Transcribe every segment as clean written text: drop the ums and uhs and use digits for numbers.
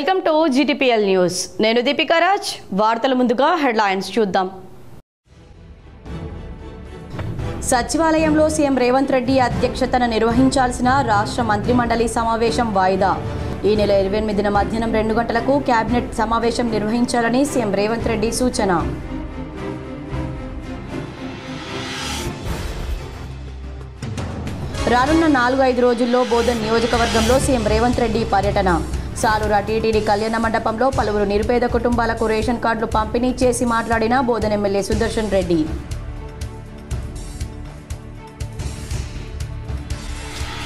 Welcome to GTPL news. నేను దీపికా రాజ్. వార్తల ముందుగా హెడ్లైన్స్ చూద్దాం. సచివాలయంలో సీఎం రేవంత్ రెడ్డి అధ్యక్షతన నిర్వహించాల్సిన రాష్ట్ర మంత్రిమండలి సమావేశం వాయిదా. ఈ నెల 28న మధ్యాహ్నం 2 గంటలకు కేబినెట్ సమావేశం నిర్వహించాలని సీఎం రేవంత్ రెడ్డి సూచన. రానున్న 4-5 రోజుల్లో బోధన్ నియోజకవర్గంలో సీఎం రేవంత్ రెడ్డి పర్యటన. సాలూరా టీటీడీ కళ్యాణ మండపంలో పలువురు నిరుపేద కుటుంబాలకు రేషన్ కార్డులు పంపిణీ చేసి మాట్లాడిన బోధన్ ఎమ్మెల్యే సుదర్శన్ రెడ్డి.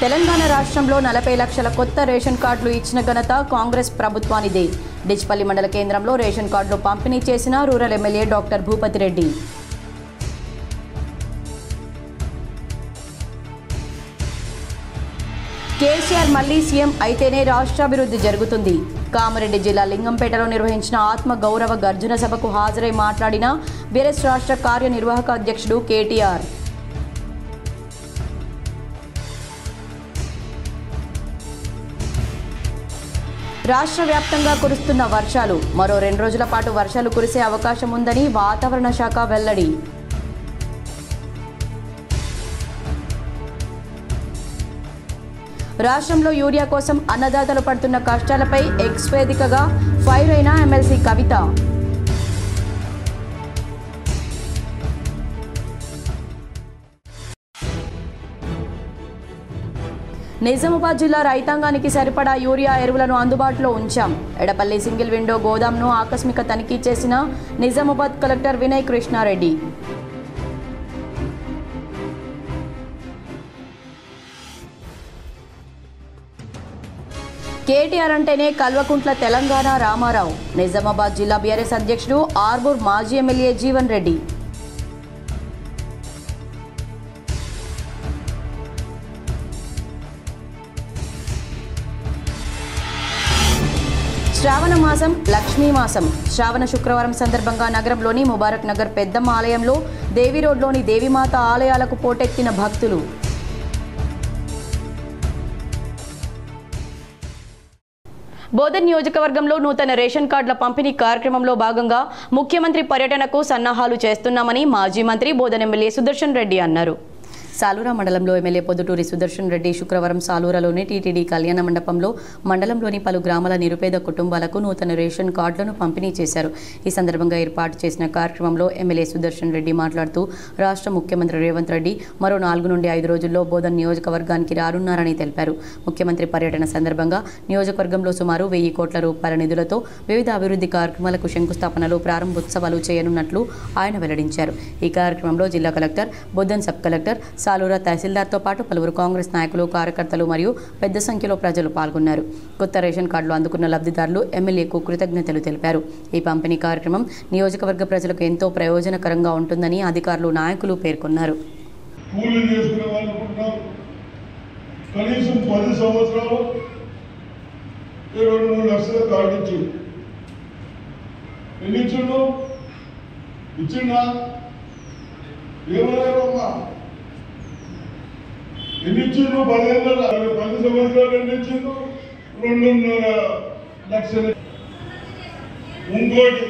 తెలంగాణ రాష్ట్రంలో 40 లక్షల కొత్త రేషన్ కార్డులు ఇచ్చిన ఘనత కాంగ్రెస్ ప్రభుత్వానిదే. డిచ్పల్లి మండల కేంద్రంలో రేషన్ కార్డులు పంపిణీ చేసిన rural MLA doctor Bhupathi Reddy. KCR మళ్లీ సీఎం అయితేనే రాష్ట్రాభివృద్ధి జరుగుతుంది. కామారెడ్డి జిల్లా లింగంపేటలో నిర్వహించిన ఆత్మ గౌరవ గర్జన సభకు హాజరై మాట్లాడిన బీఆర్ఎస్ రాష్ట్ర కార్యనిర్వాహక అధ్యక్షుడు కేటీఆర్. రాష్ట్ర వ్యాప్తంగా కురుస్తున్న వర్షాలు. మరో 2 రోజుల పాటు వర్షాలు కురిసే అవకాశం ఉందని వాతావరణ శాఖ వెల్లడి. రాష్ట్రంలో యూరియా కోసం అన్నదాతలు పడుతున్న కష్టాలపై ఎక్స్ వేదికగా ఫైర్ అయిన ఎమ్మెల్సీ కవిత. నిజామాబాద్ జిల్లా రైతాంగానికి సరిపడా యూరియా ఎరువులను అందుబాటులో ఉంచాం. ఎడపల్లి సింగిల్ విండో గోదాంను ఆకస్మిక తనిఖీ చేసిన నిజామాబాద్ కలెక్టర్ వినయ్ కృష్ణారెడ్డి. కేటీఆర్ అంటేనే కల్వకుంట్ల తెలంగాణ రామారావు. నిజామాబాద్ జిల్లా బీఆర్ఎస్ అధ్యక్షుడు ఆర్మూర్ మాజీ ఎమ్మెల్యే జీవన్ రెడ్డి. శ్రావణ మాసం లక్ష్మీ మాసం. శ్రావణ శుక్రవారం సందర్భంగా నగరంలోని ముబారక్ నగర్ పెద్దమ్మ ఆలయంలో దేవి రోడ్లోని దేవీమాత ఆలయాలకు పోటెత్తిన భక్తులు. బోధన్ నియోజకవర్గంలో నూతన రేషన్ కార్డుల పంపిణీ కార్యక్రమంలో భాగంగా ముఖ్యమంత్రి పర్యటనకు సన్నాహాలు చేస్తున్నామని మాజీ మంత్రి బోధన్ ఎమ్మెల్యే సుదర్శన్ రెడ్డి అన్నారు. సాలూరా మండలంలో ఎమ్మెల్యే పొద్దుటూరి సుదర్శన్ రెడ్డి శుక్రవారం సాలూరాలోని టీటీడీ కళ్యాణ మండపంలో మండలంలోని పలు గ్రామాల నిరుపేద కుటుంబాలకు నూతన రేషన్ కార్డులను పంపిణీ చేశారు. ఈ సందర్భంగా ఏర్పాటు చేసిన కార్యక్రమంలో ఎమ్మెల్యే సుదర్శన్ రెడ్డి మాట్లాడుతూ రాష్ట్ర ముఖ్యమంత్రి రేవంత్ రెడ్డి మరో 4 నుండి 5 రోజుల్లో బోధన్ నియోజకవర్గానికి రానున్నారని తెలిపారు. ముఖ్యమంత్రి పర్యటన సందర్భంగా నియోజకవర్గంలో సుమారు 1000 కోట్ల రూపాయల నిధులతో వివిధ అభివృద్ధి కార్యక్రమాలకు శంకుస్థాపనలు ప్రారంభోత్సవాలు చేయనున్నట్లు ఆయన వెల్లడించారు. ఈ కార్యక్రమంలో జిల్లా collector, Bodhan sub collector, Salura తహసీల్దార్తో పాటు పలువురు కాంగ్రెస్ నాయకులు, కార్యకర్తలు మరియు పెద్ద సంఖ్యలో ప్రజలు పాల్గొన్నారు. కొత్త రేషన్ కార్డులు అందుకున్న లబ్ధిదారులు ఎమ్మెల్యేకు కృతజ్ఞతలు తెలిపారు. ఈ పంపిణీ కార్యక్రమం నియోజకవర్గ ప్రజలకు ఎంతో ప్రయోజనకరంగా ఉంటుందని అధికారులు, నాయకులు పేర్కొన్నారు. ఎన్నిచ్చిండ్రు 10 సంవత్సరాలు ఎన్నిచ్చిండ్రు 2.5 లక్షలు. ఇంకోటి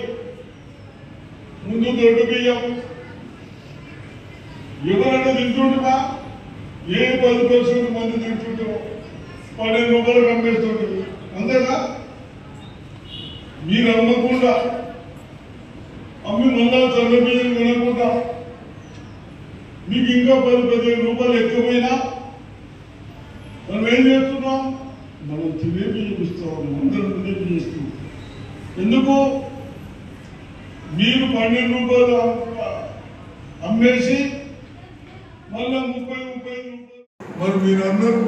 ముందు దొడ్డు బియ్యం ఎవరైనా తింటుంటున్నా ఏ 10% మంది తింటుంటారు, 12 రూపాయలు అమ్మేస్తుంటారు. అంతేనా? మీరు అమ్మకుండా అమ్మి మళ్ళా చల్ల బియ్యం కొనకుండా మీకు ఇంకా 10-15 రూపాయలు ఎక్కువైనా మనం ఏం చేస్తున్నాం? మనం తినే బియ్యం ఇస్తాం, అందరం తినే బియ్యం ఇస్తాం. ఎందుకు? మీరు 12 రూపాయలు అమ్మేసి మళ్ళా 30 రూపాయలు. మరి మీరందరూ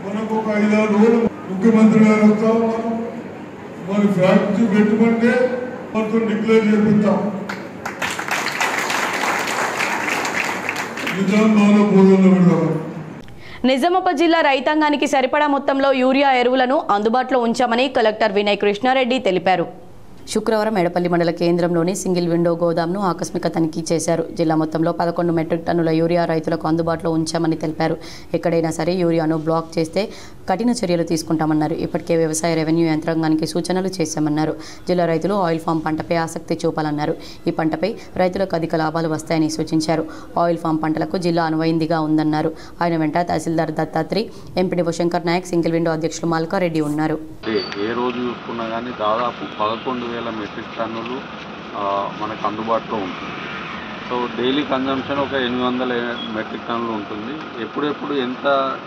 మనకు ఒక 5-6 రోజులు ముఖ్యమంత్రి గారు వస్తాం, మరి ఫ్యాక్టరీ పెట్టుకుంటే మనతో డిక్లేర్ చేపిస్తాం. నిజామాబాద్ జిల్లా రైతాంగానికి సరిపడా మొత్తంలో యూరియా ఎరువులను అందుబాటులో ఉంచామని కలెక్టర్ వినయ్ కృష్ణారెడ్డి తెలిపారు. శుక్రవారం ఎడపల్లి మండల కేంద్రంలోని సింగిల్ విండో గోదాంను ఆకస్మిక తనిఖీ చేశారు. జిల్లా మొత్తంలో 11 మెట్రిక్ టన్నుల యూరియా రైతులకు అందుబాటులో ఉంచామని తెలిపారు. ఎక్కడైనా సరే యూరియాను బ్లాక్ చేస్తే కఠిన చర్యలు తీసుకుంటామన్నారు. ఇప్పటికే వ్యవసాయ రెవెన్యూ యంత్రాంగానికి సూచనలు చేశామన్నారు. జిల్లా రైతులు ఆయిల్ ఫామ్ పంటపై ఆసక్తి చూపాలన్నారు. ఈ పంటపై రైతులకు అధిక లాభాలు వస్తాయని సూచించారు. ఆయిల్ ఫామ్ పంటలకు జిల్లా అనువైందిగా ఉందన్నారు. ఆయన వెంట తహసీల్దార్ Dattatri, MPDO Shankar Naik, single window అధ్యక్షులు మాల్కారెడ్డి ఉన్నారు. ఏ రోజు చూసుకున్నా కానీ దాదాపు 11,000 మెట్రిక్ టన్నులు మనకు అందుబాటులో ఉంటుంది. సో డైలీ కన్జంప్షన్ ఒక 800 మెట్రిక్ టన్నులు ఉంటుంది. ఎప్పుడెప్పుడు ఎంత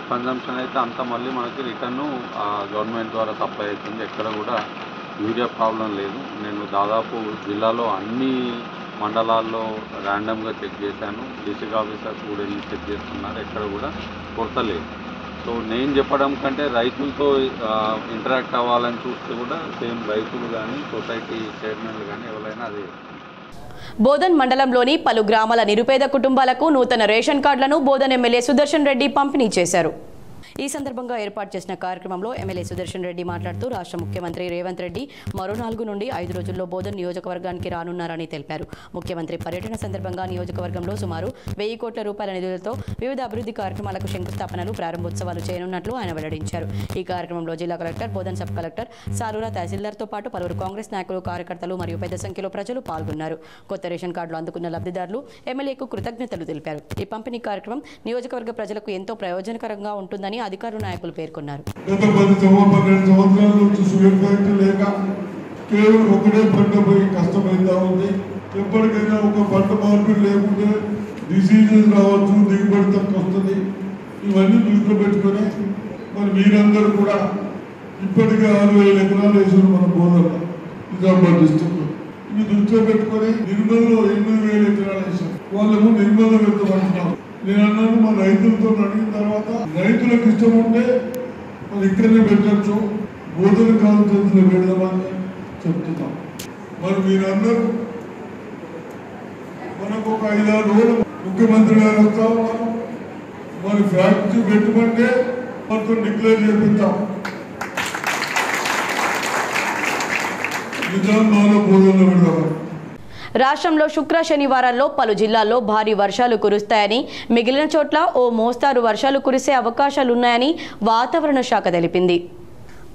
కన్జంప్షన్ అయితే అంత మళ్ళీ మనకి రిటర్ను గవర్నమెంట్ ద్వారా సప్లై అవుతుంది. ఎక్కడ కూడా యూరియా ప్రాబ్లం లేదు. నేను దాదాపు జిల్లాలో అన్ని మండలాల్లో ర్యాండమ్గా చెక్ చేశాను. డిస్ట్రిక్ట్ ఆఫీసర్స్ కూడా వెళ్ళి చెక్ చేస్తున్నారు. ఎక్కడ కూడా కొరత లేదు. సో నేను చెప్పడం కంటే రైతులతో ఇంటరాక్ట్ అవ్వాలని చూస్తే కూడా సేమ్ రైతులు కానీ సొసైటీ చైర్మన్లు కానీ ఎవరైనా అదే. బోధన్ మండలంలోని పలు గ్రామాల నిరుపేద కుటుంబాలకు నూతన రేషన్ కార్డులను బోధన్ ఎమ్మెల్యే సుదర్శన్ రెడ్డి పంపిణీ చేశారు. ఈ సందర్భంగా ఏర్పాటు చేసిన కార్యక్రమంలో ఎమ్మెల్యే సుదర్శన్ రెడ్డి మాట్లాడుతూ రాష్ట్ర ముఖ్యమంత్రి రేవంత్ రెడ్డి మరో 4 నుండి 5 రోజుల్లో బోధన్ నియోజకవర్గానికి రానున్నారని తెలిపారు. ముఖ్యమంత్రి పర్యటన సందర్భంగా నియోజకవర్గంలో సుమారు 1,000 కోట్ల రూపాయల నిధులతో వివిధ అభివృద్ధి కార్యక్రమాలకు శంకుస్థాపనలు, ప్రారంభోత్సవాలు చేయనున్నట్లు ఆయన వెల్లడించారు. ఈ కార్యక్రమంలో జిల్లా collector, Bodhan sub collector, Salura తహసీల్దార్తో పాటు పలువురు కాంగ్రెస్ నాయకులు, కార్యకర్తలు మరియు పెద్ద సంఖ్యలో ప్రజలు పాల్గొన్నారు. కొత్త రేషన్ కార్డులు అందుకున్న లబ్ధిదారులు ఎమ్మెల్యేకు కృతజ్ఞతలు తెలిపారు. ఈ పంపిణీ కార్యక్రమం నియోజకవర్గ ప్రజలకు ఎంతో ప్రయోజనకరంగా ఉంటుందని అధికారులు, నాయకులు పేర్కొన్నారు. గత 12 సంవత్సరాల నుంచి షుగర్ ఫ్యాక్టరీ లేక కేవలం ఒకటే పంట పోయి కష్టమైందా ఉంది. ఎప్పటికైనా ఒక పంట మార్పిడి లేకుంటే డిసీజెస్ రావచ్చు, దిగుబడి తక్కువ వస్తుంది. ఇవన్నీ దృష్టిలో పెట్టుకొని మరి మీరందరూ కూడా ఇప్పటికే 6,000 ఎకరాలు వేసారు మన బోధన నిజామాబాద్ డిస్ట్రిక్ట్ లో. ఇవి దృష్టిలో పెట్టుకొని నిర్మల్లో 8,000 ఎకరాలు వేసారు. వాళ్ళేమో నిర్మల్లో పెడతామంటున్నారు. నేను అన్నాను మా రైతులతో అడిగిన తర్వాత రైతులకు ఇష్టం ఉంటే మరి ఇక్కడనే పెట్టచ్చు, బోధన కాన్స్టిట్యూన్సీలో పెడదామని చెప్తున్నాం. మరి మీరందరూ మనకు ఒక 5-6 రోజులు ముఖ్యమంత్రి గారు వస్తా ఉన్నారు. మరి ఫ్యాక్టరీ పెట్టుకుంటే మొత్తం డిక్లేర్ చేపిస్తాం. నిజామాబాద్లో బోధనలో పెడదామని. రాష్ట్రంలో శుక్ర, శనివారాల్లో పలు జిల్లాల్లో భారీ వర్షాలు కురుస్తాయని, మిగిలిన చోట్ల ఓ మోస్తారు వర్షాలు కురిసే అవకాశాలున్నాయని వాతావరణ శాఖ తెలిపింది.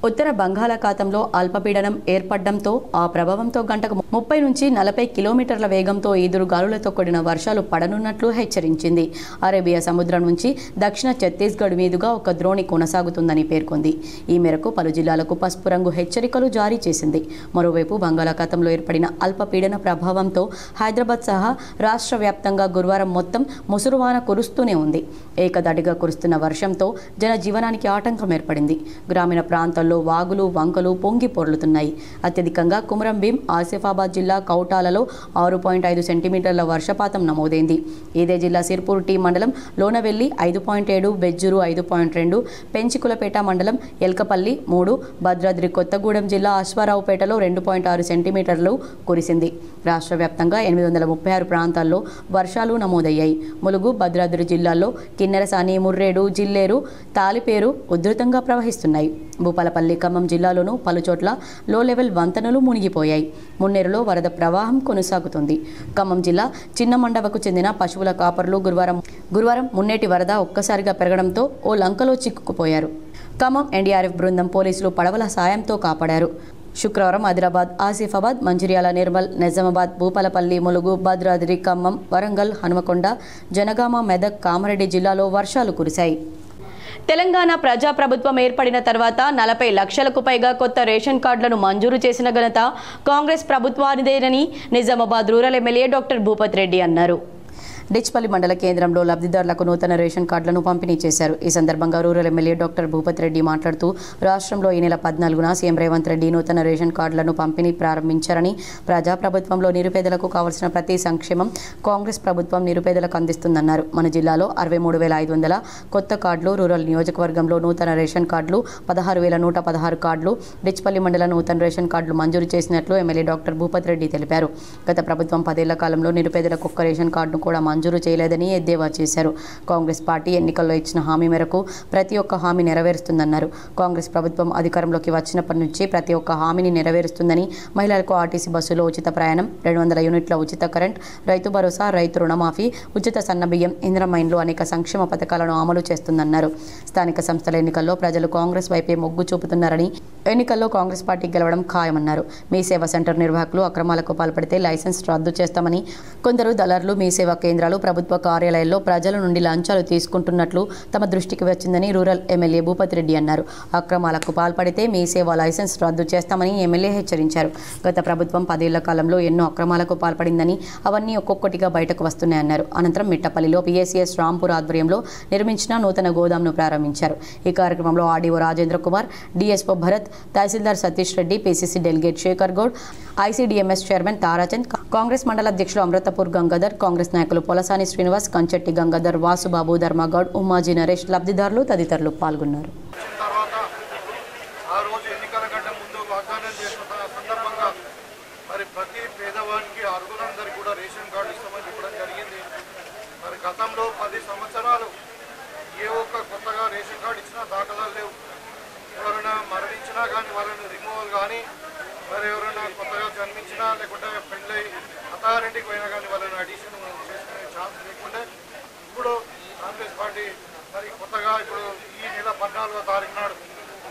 ఉత్తర బంగాళాఖాతంలో అల్పపీడనం ఏర్పడడంతో ఆ ప్రభావంతో గంటకు 30 నుంచి 40 కిలోమీటర్ల వేగంతో ఈదురు గాలులతో కూడిన వర్షాలు పడనున్నట్లు హెచ్చరించింది. అరేబియా సముద్రం నుంచి దక్షిణ ఛత్తీస్గఢ్ మీదుగా ఒక ద్రోణి కొనసాగుతుందని పేర్కొంది. ఈ మేరకు పలు జిల్లాలకు పసుపు రంగు హెచ్చరికలు జారీ చేసింది. మరోవైపు బంగాళాఖాతంలో ఏర్పడిన అల్పపీడన ప్రభావంతో హైదరాబాద్ సహా రాష్ట్ర వ్యాప్తంగా గురువారం మొత్తం ముసురువాన కురుస్తూనే ఉంది. ఏకదాటిగా కురుస్తున్న వర్షంతో జనజీవనానికి ఆటంకం ఏర్పడింది. గ్రామీణ ప్రాంతాల్లో వాగులు, వంకలు పొంగి పొర్లుతున్నాయి. అత్యధికంగా కుమరం భీం, ఆసిఫాబాద్ జిల్లా కౌటాలలో 6.5 సెంటీమీటర్ల వర్షపాతం నమోదైంది. ఇదే జిల్లా సిర్పూర్ టీ మండలం లోనవెల్లి 5.7, బెజ్జూరు 5.2, పెంచికులపేట మండలం ఎల్కపల్లి 3, భద్రాద్రి కొత్తగూడెం జిల్లా అశ్వారావుపేటలో 2.6 సెంటీమీటర్లు కురిసింది. రాష్ట్ర వ్యాప్తంగా 836 ప్రాంతాల్లో వర్షాలు నమోదయ్యాయి. ములుగు, భద్రాద్రి జిల్లాల్లో కిన్నెరసాని, ముర్రేడు, జిల్లేరు, తాలిపేరు ఉధృతంగా ప్రవహిస్తున్నాయి. భూపాలపల్లి, ఖమ్మం జిల్లాలోనూ పలుచోట్ల లో లెవెల్ వంతెనలు మునిగిపోయాయి. మున్నేరులో వరద ప్రవాహం కొనసాగుతుంది. ఖమ్మం జిల్లా చిన్న మండవకు చెందిన పశువుల కాపర్లు గురువారం మున్నేటి వరద ఒక్కసారిగా పెరగడంతో ఓ లంకలో చిక్కుకుపోయారు. ఖమ్మం ఎన్డీఆర్ఎఫ్ బృందం, పోలీసులు పడవల సాయంతో కాపాడారు. శుక్రవారం ఆదిలాబాద్, ఆసిఫాబాద్, మంచిర్యాల, నిర్మల్, నిజామాబాద్, భూపాలపల్లి, ములుగు, భద్రాద్రి, ఖమ్మం, వరంగల్, హనుమకొండ, జనగామ, మెదక్, కామారెడ్డి జిల్లాలో వర్షాలు కురిశాయి. తెలంగాణ ప్రజాప్రభుత్వం ఏర్పడిన తర్వాత 40 లక్షలకు పైగా కొత్త రేషన్ కార్డులను మంజూరు చేసిన ఘనత కాంగ్రెస్ ప్రభుత్వానిదేనని Nizamabad rural MLA doctor Bhupath Reddy అన్నారు. డిచ్పల్లి మండల కేంద్రంలో లబ్ధిదారులకు నూతన రేషన్ కార్డులను పంపిణీ చేశారు. ఈ సందర్భంగా rural MLA doctor Bhupath Reddy మాట్లాడుతూ రాష్ట్రంలో ఈ నెల 14న సీఎం రేవంత్ రెడ్డి నూతన రేషన్ కార్డులను పంపిణీ ప్రారంభించారని, ప్రజాప్రభుత్వంలో నిరుపేదలకు కావాల్సిన ప్రతి సంక్షేమం కాంగ్రెస్ ప్రభుత్వం నిరుపేదలకు అందిస్తుందన్నారు. మన జిల్లాలో 63,500 కొత్త కార్డులు, రూరల్ నియోజకవర్గంలో నూతన రేషన్ కార్డులు 16,116 కార్డులు, డిచ్పల్లి మండల నూతన రేషన్ కార్డులు మంజూరు చేసినట్లు ఎమ్మెల్యే డాక్టర్ భూపత్ రెడ్డి తెలిపారు. గత ప్రభుత్వం 10 ఏళ్ల కాలంలో నిరుపేదలకు ఒక్క రేషన్ కార్డును కూడా మంజూరు చేయలేదని ఎద్దేవా చేశారు. కాంగ్రెస్ పార్టీ ఎన్నికల్లో ఇచ్చిన హామీ మేరకు ప్రతి ఒక్క హామీ నెరవేరుస్తుందన్నారు. కాంగ్రెస్ ప్రభుత్వం అధికారంలోకి వచ్చినప్పటి నుంచి ప్రతి ఒక్క హామీని నెరవేరుస్తుందని, మహిళలకు ఆర్టీసీ బస్సులో ఉచిత ప్రయాణం, 200 యూనిట్ల ఉచిత కరెంట్, రైతు భరోసా, రైతు రుణమాఫీ, ఉచిత సన్నబియ్యం, ఇందిరమ్మ ఇండ్లు అనేక సంక్షేమ పథకాలను అమలు చేస్తుందన్నారు. స్థానిక సంస్థల ఎన్నికల్లో ప్రజలు కాంగ్రెస్ వైపే మొగ్గు చూపుతున్నారని, ఎన్నికల్లో కాంగ్రెస్ పార్టీ గెలవడం ఖాయమన్నారు. మీ సేవా సెంటర్ నిర్వాహకులు అక్రమాలకు పాల్పడితే లైసెన్స్ రద్దు చేస్తామని, కొందరు దళారులు మీ సేవా కేంద్రాలు, ప్రభుత్వ కార్యాలయాల్లో ప్రజల నుండి లంచాలు తీసుకుంటున్నట్లు తమ దృష్టికి వచ్చిందని రూరల్ ఎమ్మెల్యే భూపతి రెడ్డి అన్నారు. అక్రమాలకు పాల్పడితే మీ సేవా లైసెన్స్ రద్దు చేస్తామని ఎమ్మెల్యే హెచ్చరించారు. గత ప్రభుత్వం 10 ఏళ్ల కాలంలో ఎన్నో అక్రమాలకు పాల్పడిందని, అవన్నీ ఒక్కొక్కటిగా బయటకు వస్తున్నాయన్నారు. అనంతరం మిట్టపల్లిలో పిఎస్సిఎస్ రాంపూర్ ఆధ్వర్యంలో నిర్మించిన నూతన గోదాంను ప్రారంభించారు. ఈ కార్యక్రమంలో ఆర్డీఓ రాజేంద్ర కుమార్, డిఎస్ఓ భరత్, తహసీల్దార్ Satish Reddy, PCC delegate Shekhar Goud, ICDMS chairman Tarachand, Congress మండల అధ్యక్షులు అమృతపూర్ గంగాధర్, కాంగ్రెస్ నాయకులు పొలసాని శ్రీనివాస్, కంచెట్టి గంగాధర్, వాసుబాబు, ధర్మగౌడ్, ఉమ్మాజీ నరేష్, లబ్ధిదారులు తదితరులు పాల్గొన్నారు. ప్రతి పేదవానికి అర్హులందరికీ కూడా రేషన్ కార్డు ఇస్తామని చెప్పడం జరిగింది. మరి గతంలో 10 సంవత్సరాలు ఏ ఒక్క కొత్తగా రేషన్ కార్డు ఇచ్చినా దాఖలాలు లేవు. ఎవరైనా మరణించినా కానీ వాళ్ళని రిమూవల్ కానీ, మరి ఎవరైనా కొత్తగా జన్మించినా లేకుంటే పెళ్ళై అథారిటీకి పోయినా కానీ వాళ్ళని అడిషన్ చేసుకునే ఛాన్స్ లేకుంటే, ఇప్పుడు కాంగ్రెస్ పార్టీ మరి కొత్తగా ఇప్పుడు ఈ నెల 14వ తారీఖు నాడు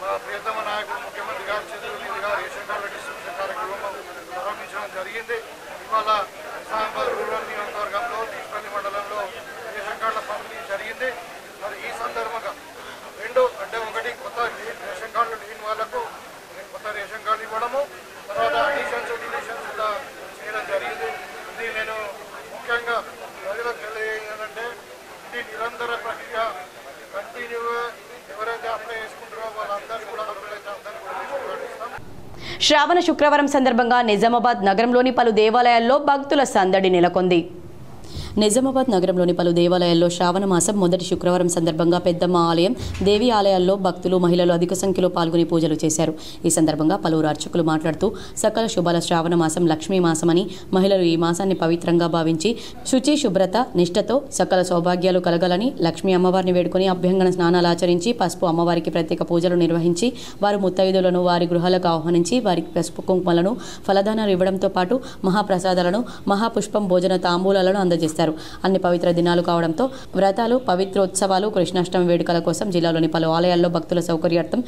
మా ప్రియతమ నాయకుడు ముఖ్యమంత్రి గారి చేతుల మీదుగా రేషన్ కార్డుల డిస్ట్రిబ్యూషన్ కార్యక్రమం ప్రారంభించడం జరిగింది. ఇవాళ నిజామాబాద్ రూరల్ నియోజకవర్గంలో తీపల్లి మండలంలో రేషన్ కార్డుల పంపిణీ జరిగింది. మరి ఈ సందర్భంగా ఒకటి కొత్త రేషన్ కార్డులు లేని వాళ్లకు కొత్త రేషన్ కార్డు ఇవ్వడము, తర్వాత అడిషన్స్ డిలీషన్స్ కూడా చేయడం జరిగింది. ఇది నేను ముఖ్యంగా ప్రజలకు తెలియజేయాలంటే ఇది నిరంతర ప్రక్రియ, కంటిన్యూగా ఎవరైతే అప్లై చేసుకుంటారో వాళ్ళందరూ కూడా అర్హులైతే అందరూ కూడా రేషన్ కార్డు ఇస్తాం. శ్రావణ శుక్రవారం సందర్భంగా నిజామాబాద్ నగరంలోని పలు దేవాలయాల్లో భక్తుల సందడి నెలకొంది. నిజామాబాద్ నగరంలోని పలు దేవాలయాల్లో శ్రావణ మాసం మొదటి శుక్రవారం సందర్భంగా పెద్దమ్మ ఆలయం, దేవి ఆలయాల్లో భక్తులు, మహిళలు అధిక సంఖ్యలో పాల్గొని పూజలు చేశారు. ఈ సందర్భంగా పలువురు అర్చకులు మాట్లాడుతూ సకల శుభాల శ్రావణ మాసం లక్ష్మీ మాసమని, మహిళలు ఈ మాసాన్ని పవిత్రంగా భావించి శుచి, శుభ్రత, నిష్ఠతో సకల సౌభాగ్యాలు కలగాలని లక్ష్మీ అమ్మవారిని వేడుకొని అభ్యంగన స్నానాలు ఆచరించి పసుపు అమ్మవారికి ప్రత్యేక పూజలు నిర్వహించి వారు ముత్తైదులను వారి గృహాలకు ఆహ్వానించి వారికి పసుపు కుంకుమలను, ఫలదానాలు ఇవ్వడంతో పాటు మహాప్రసాదాలను, మహాపుష్పం, భోజన తాంబూలాలను అందజేస్తారు. అన్ని పవిత్ర దినాలు కావడంతో వ్రతాలు, పవిత్రోత్సవాలు, కృష్ణాష్టమి వేడుకల కోసం జిల్లాలోని పలు ఆలయాల్లో భక్తుల సౌకర్యార్థం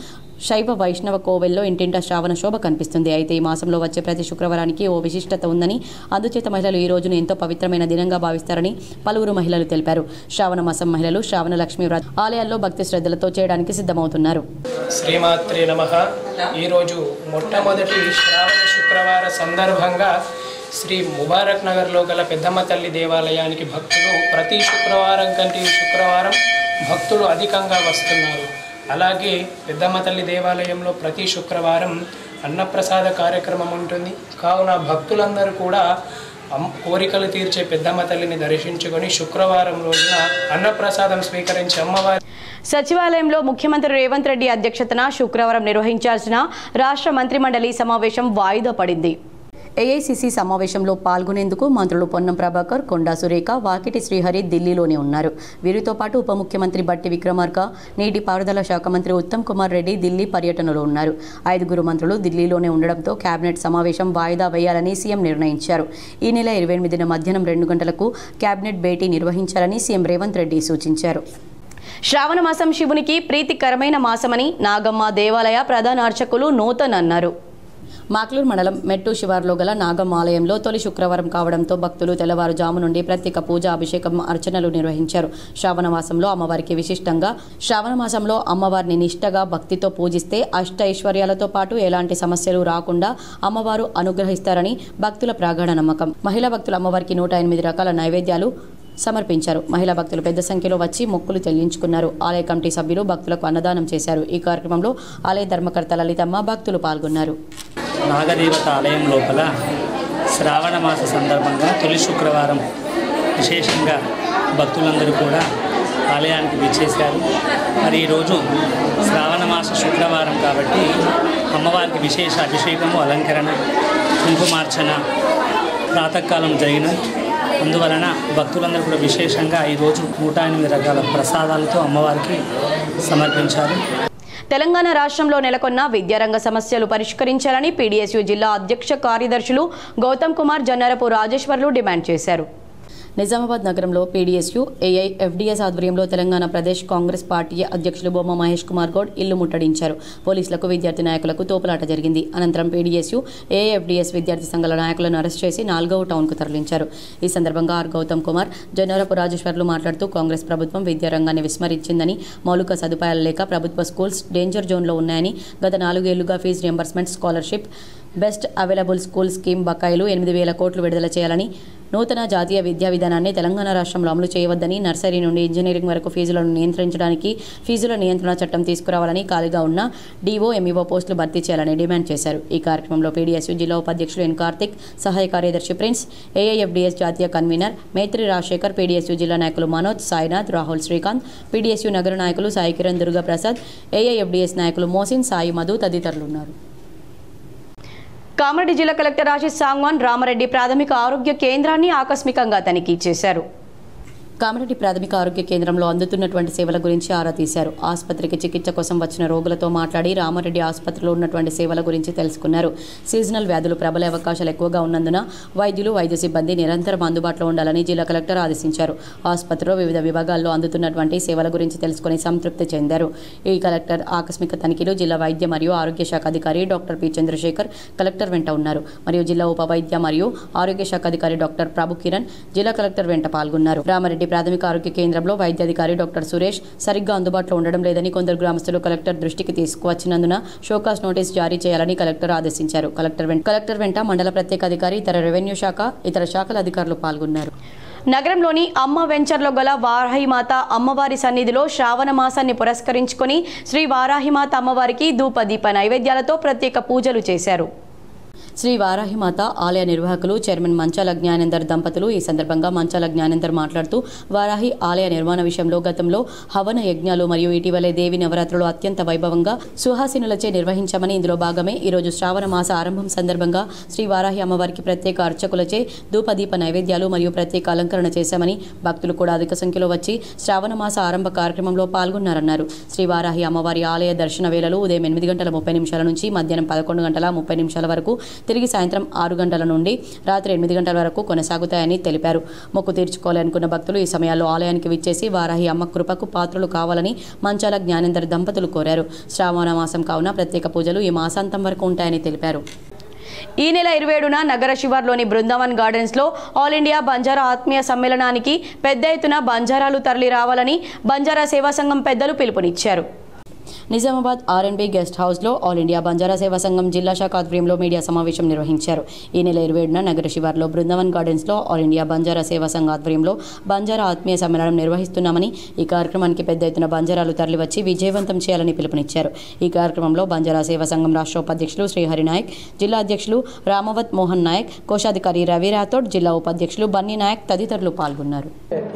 శైవ వైష్ణవ కోవెల్లో ఇంటింటా శ్రావణ శోభ కనిపిస్తుంది. అయితే ఈ మాసంలో వచ్చే ప్రతి శుక్రవారానికి ఓ విశిష్టత ఉందని, అందుచేత మహిళలు ఈ రోజును ఎంతో పవిత్రమైన దినంగా భావిస్తారని పలువురు మహిళలు తెలిపారు. శ్రావణ మాసం మహిళలు శ్రావణ లక్ష్మీ వ్రత ఆలయాల్లో భక్తి శ్రద్ధలతో చేయడానికి సిద్ధమవుతున్నారు. శ్రీమాత్రే నమః. ఈరోజు మొట్టమొదటి శ్రావణ శుక్రవార సందర్భంగా శ్రీ ముబారక్ నగర్లో గల పెద్దమ్మ తల్లి దేవాలయానికి భక్తులు ప్రతి శుక్రవారం కంటే శుక్రవారం భక్తులు అధికంగా వస్తున్నారు. అలాగే పెద్దమ్మ తల్లి దేవాలయంలో ప్రతి శుక్రవారం అన్నప్రసాద కార్యక్రమం ఉంటుంది. కావున భక్తులందరూ కూడా కోరికలు తీర్చే పెద్దమ్మ తల్లిని దర్శించుకొని శుక్రవారం రోజున అన్నప్రసాదం స్వీకరించి అమ్మవారి సచివాలయంలో ముఖ్యమంత్రి రేవంత్ రెడ్డి అధ్యక్షతన శుక్రవారం నిర్వహించాల్సిన రాష్ట్ర మంత్రిమండలి సమావేశం వాయిదా పడింది. ఏఐసిసి సమావేశంలో పాల్గొనేందుకు మంత్రులు పొన్నం ప్రభాకర్, కొండా సురేఖ, వాకిటి శ్రీహరి ఢిల్లీలోనే ఉన్నారు. వీరితో పాటు ఉప ముఖ్యమంత్రి బట్టి విక్రమార్క, నీటిపారుదల శాఖ మంత్రి ఉత్తమ్ కుమార్ రెడ్డి ఢిల్లీ పర్యటనలో ఉన్నారు. 5 మంత్రులు ఢిల్లీలోనే ఉండడంతో కేబినెట్ సమావేశం వాయిదా వేయాలని సీఎం నిర్ణయించారు. ఈ నెల 28న మధ్యాహ్నం 2 గంటలకు కేబినెట్ భేటీ నిర్వహించాలని సీఎం రేవంత్ రెడ్డి సూచించారు. శ్రావణ మాసం శివునికి ప్రీతికరమైన మాసమని నాగమ్మ దేవాలయ ప్రధాన అర్చకులు నూతన్ అన్నారు. మాక్లూర్ మండలం మెట్టు శివార్లో గల నాగమ్మ ఆలయంలో తొలి శుక్రవారం కావడంతో భక్తులు తెల్లవారుజాము నుండి ప్రత్యేక పూజ, అభిషేకం, అర్చనలు నిర్వహించారు. శ్రావణ మాసంలో అమ్మవారికి విశిష్టంగా శ్రావణ మాసంలో అమ్మవారిని నిష్ఠగా భక్తితో పూజిస్తే అష్ట ఐశ్వర్యాలతో పాటు ఎలాంటి సమస్యలు రాకుండా అమ్మవారు అనుగ్రహిస్తారని భక్తుల ప్రగాఢ నమ్మకం. మహిళా భక్తులు అమ్మవారికి 108 రకాల నైవేద్యాలు సమర్పించారు. మహిళా భక్తులు పెద్ద సంఖ్యలో వచ్చి మొక్కులు చెల్లించుకున్నారు. ఆలయ కమిటీ సభ్యులు భక్తులకు అన్నదానం చేశారు. ఈ కార్యక్రమంలో ఆలయ ధర్మకర్త లలితమ్మ భక్తులు పాల్గొన్నారు. నాగదేవత ఆలయం లోపల శ్రావణ మాస సందర్భంగా తొలి శుక్రవారం విశేషంగా భక్తులందరూ కూడా ఆలయానికి విచ్చేశారు. మరి ఈరోజు శ్రావణ మాస శుక్రవారం కాబట్టి అమ్మవారికి విశేష అభిషేకము, అలంకరణ, కుంకుమార్చన ప్రాతకాలం జరిగిన అందువలన భక్తులందరూ కూడా విశేషంగా ఈరోజు 108 రకాల ప్రసాదాలతో అమ్మవారికి సమర్పించారు. తెలంగాణ రాష్ట్రంలో నెలకొన్న విద్యారంగ సమస్యలు పరిష్కరించాలని పీడీఎస్యూ జిల్లా అధ్యక్ష కార్యదర్శులు గౌతమ్ కుమార్, జన్నారపు రాజేశ్వర్లు డిమాండ్ చేశారు. నిజామాబాద్ నగరంలో పీడీఎస్యూ ఏఐఎఫ్డీఎస్ ఆధ్వర్యంలో తెలంగాణ ప్రదేశ్ కాంగ్రెస్ పార్టీ అధ్యక్షులు బొమ్మ మహేష్ కుమార్ గౌడ్ ఇల్లు ముట్టడించారు. పోలీసులకు విద్యార్థి నాయకులకు తోపులాట జరిగింది. అనంతరం పీడీఎస్యూ ఏఐఎఫ్డీఎస్ విద్యార్థి సంఘాల నాయకులను అరెస్ట్ చేసి 4వ టౌన్కు తరలించారు. ఈ సందర్భంగా గౌతమ్ కుమార్, జన్నారపు రాజేశ్వర్లు మాట్లాడుతూ కాంగ్రెస్ ప్రభుత్వం విద్యారంగాన్ని విస్మరించిందని, మౌలిక సదుపాయాలు లేక ప్రభుత్వ స్కూల్స్ డేంజర్ జోన్లో ఉన్నాయని, గత 4 ఏళ్లుగా fee reimbursement, scholarship, best available school scheme బకాయిలు 8,000 కోట్లు విడుదల చేయాలని, నూతన జాతీయ విద్యా విధానాన్ని తెలంగాణ రాష్ట్రంలో అమలు చేయవద్దని, నర్సరీ నుండి ఇంజనీరింగ్ వరకు ఫీజులను నియంత్రించడానికి ఫీజుల నియంత్రణ చట్టం తీసుకురావాలని, ఖాళీగా ఉన్న డీఓ, ఎంఈఓ పోస్టులు భర్తీ చేయాలని డిమాండ్ చేశారు. ఈ కార్యక్రమంలో పీడీఎస్యూ జిల్లా ఉపాధ్యక్షులు ఎన్ కార్తిక్, సహాయ కార్యదర్శి ప్రిన్స్, ఏఐఎఫ్డీఎస్ జాతీయ కన్వీనర్ మేత్రి రాజశేఖర్, పీడీఎస్యూ జిల్లా నాయకులు మనోజ్, సాయినాథ్, రాహుల్, శ్రీకాంత్, పీడీఎస్యూ నగర నాయకులు సాయి కిరణ్, దుర్గా ప్రసాద్, ఏఐఎఫ్డీఎస్ నాయకులు మోసిన్, సాయి మధు తదితరులు ఉన్నారు. కామారెడ్డి జిల్లా కలెక్టర్ ఆశీష్ సాంగ్వాన్ రామారెడ్డి ప్రాథమిక ఆరోగ్య కేంద్రాన్ని ఆకస్మికంగా తనిఖీ చేశారు. కామారెడ్డి ప్రాథమిక ఆరోగ్య కేంద్రంలో అందుతున్నటువంటి సేవల గురించి ఆరా తీశారు. ఆసుపత్రికి చికిత్స కోసం వచ్చిన రోగులతో మాట్లాడి రామారెడ్డి ఆసుపత్రిలో ఉన్నటువంటి సేవల గురించి తెలుసుకున్నారు. సీజనల్ వ్యాధులు ప్రబలే అవకాశాలు ఎక్కువగా ఉన్నందున వైద్యులు, వైద్య సిబ్బంది నిరంతరం అందుబాటులో ఉండాలని జిల్లా కలెక్టర్ ఆదేశించారు. ఆసుపత్రిలో వివిధ విభాగాల్లో అందుతున్నటువంటి సేవల గురించి తెలుసుకుని సంతృప్తి చెందారు. ఈ కలెక్టర్ ఆకస్మిక తనిఖీలు జిల్లా వైద్య మరియు ఆరోగ్య శాఖ అధికారి డాక్టర్ పి చంద్రశేఖర్ కలెక్టర్ వెంట ఉన్నారు. మరియు జిల్లా ఉప వైద్య మరియు ఆరోగ్య శాఖ అధికారి డాక్టర్ ప్రభు కిరణ్ జిల్లా కలెక్టర్ వెంట పాల్గొన్నారు. రామారెడ్డి ప్రాథమిక ఆరోగ్య కేంద్రంలో వైద్యాధికారి డాక్టర్ సురేష్ సరిగ్గా అందుబాటులో ఉండడం లేదని కొందరు గ్రామస్తులు కలెక్టర్ దృష్టికి తీసుకువచ్చినందున షోకాస్ నోటీస్ జారీ చేయాలని కలెక్టర్ ఆదేశించారు. కలెక్టర్ వెంట మండల ప్రత్యేక అధికారి, ఇతర రెవెన్యూ శాఖ, ఇతర శాఖల అధికారులు పాల్గొన్నారు. నగరంలోని అమ్మ వెంచర్లో గల వారాహిమాత అమ్మవారి సన్నిధిలో శ్రావణ మాసాన్ని పురస్కరించుకొని శ్రీ వారాహిమాత అమ్మవారికి ధూపదీప నైవేద్యాలతో ప్రత్యేక పూజలు చేశారు. శ్రీ వారాహిమాత ఆలయ నిర్వాహకులు చైర్మన్ మంచాల జ్ఞానేందర్ దంపతులు ఈ సందర్భంగా మంచాల జ్ఞానేందర్ మాట్లాడుతూ వారాహి ఆలయ నిర్మాణ విషయంలో గతంలో హవన యజ్ఞాలు మరియు ఇటీవలే దేవి నవరాత్రులు అత్యంత వైభవంగా సుహాసినులచే నిర్వహించామని, ఇందులో భాగమే ఈరోజు శ్రావణ మాస ఆరంభం సందర్భంగా శ్రీ వారాహి అమ్మవారికి ప్రత్యేక అర్చకులచే ధూపదీప నైవేద్యాలు మరియు ప్రత్యేక అలంకరణ చేశామని, భక్తులు కూడా అధిక సంఖ్యలో వచ్చి శ్రావణ మాస ఆరంభ కార్యక్రమంలో పాల్గొన్నారన్నారు. శ్రీ వారాహి అమ్మవారి ఆలయ దర్శన వేళలు ఉదయం 8:30 నుంచి మధ్యాహ్నం 11:30 వరకు, తిరిగి సాయంత్రం 6 గంటల నుండి రాత్రి 8 గంటల వరకు కొనసాగుతాయని తెలిపారు. మొక్కు తీర్చుకోవాలనుకున్న భక్తులు ఈ సమయాల్లో ఆలయానికి విచ్చేసి వారాహి అమ్మ కృపకు పాత్రలు కావాలని మంచాల జ్ఞానేందర్ దంపతులు కోరారు. శ్రావణ మాసం కావున ప్రత్యేక పూజలు ఈ మాసాంతం వరకు ఉంటాయని తెలిపారు. ఈ నెల 27న నగర శివార్లోని బృందావన్ గార్డెన్స్లో ఆల్ ఇండియా బంజారా ఆత్మీయ సమ్మేళనానికి పెద్ద ఎత్తున బంజారాలు తరలి రావాలని బంజారా సేవా సంఘం పెద్దలు పిలుపునిచ్చారు. నిజామాబాద్ ఆర్ఎన్బి గెస్ట్ హౌస్లో ఆల్ ఇండియా బంజారా సేవా సంఘం జిల్లా శాఖ ఆధ్వర్యంలో మీడియా సమావేశం నిర్వహించారు. ఈ నెల 27న నగర శివార్లో బృందావన్ గార్డెన్స్లో ఆల్ ఇండియా బంజారా సేవా సంఘ ఆధ్వర్యంలో బంజారా ఆత్మీయ సమ్మేళనం నిర్వహిస్తున్నామని, ఈ కార్యక్రమానికి పెద్ద ఎత్తున బంజారాలు తరలివచ్చి విజయవంతం చేయాలని పిలుపునిచ్చారు. ఈ కార్యక్రమంలో బంజారా సేవా సంఘం రాష్ట్ర ఉపాధ్యక్షులు శ్రీహరి నాయక్, జిల్లా అధ్యక్షులు రామవత్ మోహన్ నాయక్, కోశాధికారి రవి రాథోడ్, జిల్లా ఉపాధ్యక్షులు బన్నీ నాయక్ తదితరులు పాల్గొన్నారు.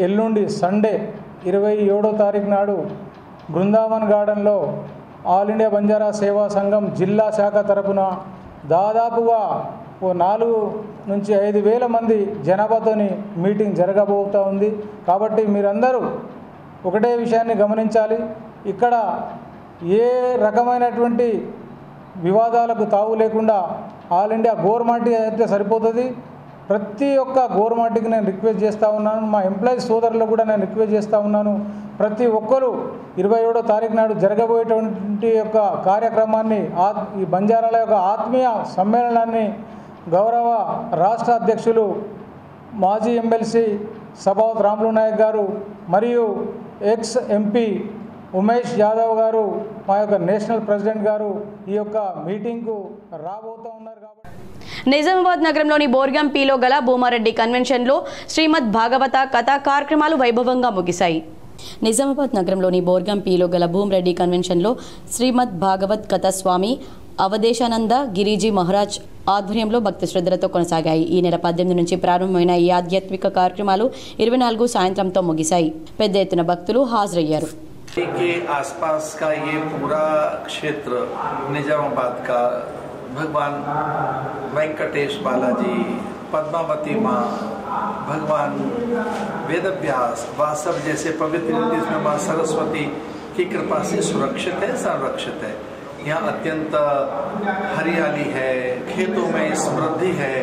ఎల్లుండి సండే 27వ తారీఖు నాడు బృందావన్ గార్డెన్లో ఆల్ ఇండియా బంజారా సేవా సంఘం జిల్లా శాఖ తరపున దాదాపుగా 4 నుంచి 5 వేల మంది జనాభాతోని మీటింగ్ జరగబోతూ ఉంది. కాబట్టి మీరందరూ ఒకటే విషయాన్ని గమనించాలి. ఇక్కడ ఏ రకమైనటువంటి వివాదాలకు తావు లేకుండా ఆల్ ఇండియా గవర్నమెంట్ అయితే సరిపోతుంది. ప్రతి ఒక్క గవర్నమెంట్కి నేను రిక్వెస్ట్ చేస్తూ ఉన్నాను, మా ఎంప్లాయీస్ సోదరులకు కూడా నేను రిక్వెస్ట్ చేస్తూ ఉన్నాను. ప్రతి ఒక్కరూ 27వ తారీఖు నాడు జరగబోయేటువంటి యొక్క కార్యక్రమాన్ని, ఈ బంజారాల యొక్క ఆత్మీయ సమ్మేళనాన్ని గౌరవ రాష్ట్ర అధ్యక్షులు మాజీ ఎమ్మెల్సీ సభావత్ రాములు నాయక్ గారు మరియు ఎక్స్ ఎంపీ ఉమేష్ యాదవ్ గారు, మా యొక్క నేషనల్ ప్రెసిడెంట్ గారు ఈ యొక్క మీటింగ్కు రాబోతూ ఉన్నారు. కాబట్టి నిజామాబాద్ నగరంలోని బోర్గంపీలో గల భూమారెడ్డి కన్వెన్షన్లో శ్రీమద్ భాగవత కథా కార్యక్రమాలు వైభవంగా ముగిశాయి. నిజామాబాద్ నగరంలోని బోర్గంపీలో గల భూమరెడ్డి కన్వెన్షన్లో శ్రీమద్ భాగవత్ కథ స్వామి అవధేశానంద గిరిజీ మహారాజ్ ఆధ్వర్యంలో భక్తి శ్రద్ధలతో కొనసాగాయి. ఈ నెల 18 నుంచి ప్రారంభమైన ఈ ఆధ్యాత్మిక కార్యక్రమాలు 24 సాయంత్రంతో ముగిశాయి. పెద్ద ఎత్తున భక్తులు హాజరయ్యారు. के आसपास का ये पूरा क्षेत्र निजामाबाद का भगवान वेंकटेश बालाजी, पद्मावती माँ, भगवान वेदव्यास वासव जैसे पवित्र जिसमें माँ सरस्वती की कृपा से सुरक्षित है, संरक्षित है। यहाँ अत्यंत हरियाली है, खेतों में समृद्धि है,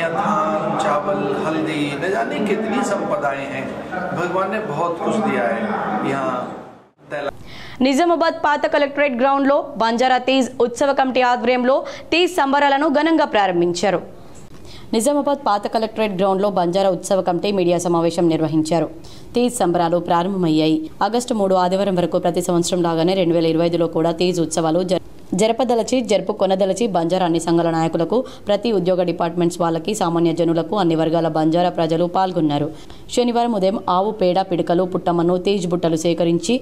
यहाँ धान, चावल, हल्दी, न जाने कितनी संपदाएं हैं। भगवान ने बहुत कुछ दिया है। यहाँ నిజామాబాద్ పాత కలెక్టరేట్ గ్రౌండ్లో బంజారా తీజ్ ఉత్సవ కమిటీ ఆధ్వర్యంలో తీజ్ సంబరాలను ఘనంగా ప్రారంభించారు. నిజామాబాద్ పాత కలెక్టరేట్ గ్రౌండ్లో బంజారా ఉత్సవ కమిటీ మీడియా సమావేశం నిర్వహించారు. తీజ్ సంబరాలు ప్రారంభమయ్యాయి. ఆగస్టు 3 ఆదివారం వరకు ప్రతి సంవత్సరం లాగానే 2025లో కూడా తీజ్ ఉత్సవాలు జరుపుకొనదలచి బంజారా అన్ని సంఘాల నాయకులకు, ప్రతి ఉద్యోగ డిపార్ట్మెంట్స్ వాళ్ళకి, సామాన్య జనులకు, అన్ని వర్గాల బంజారా ప్రజలు పాల్గొన్నారు. శనివారం ఉదయం ఆవు పేడ, పిడకలు, పుట్టమ్మను, తీజ్ బుట్టలు సేకరించి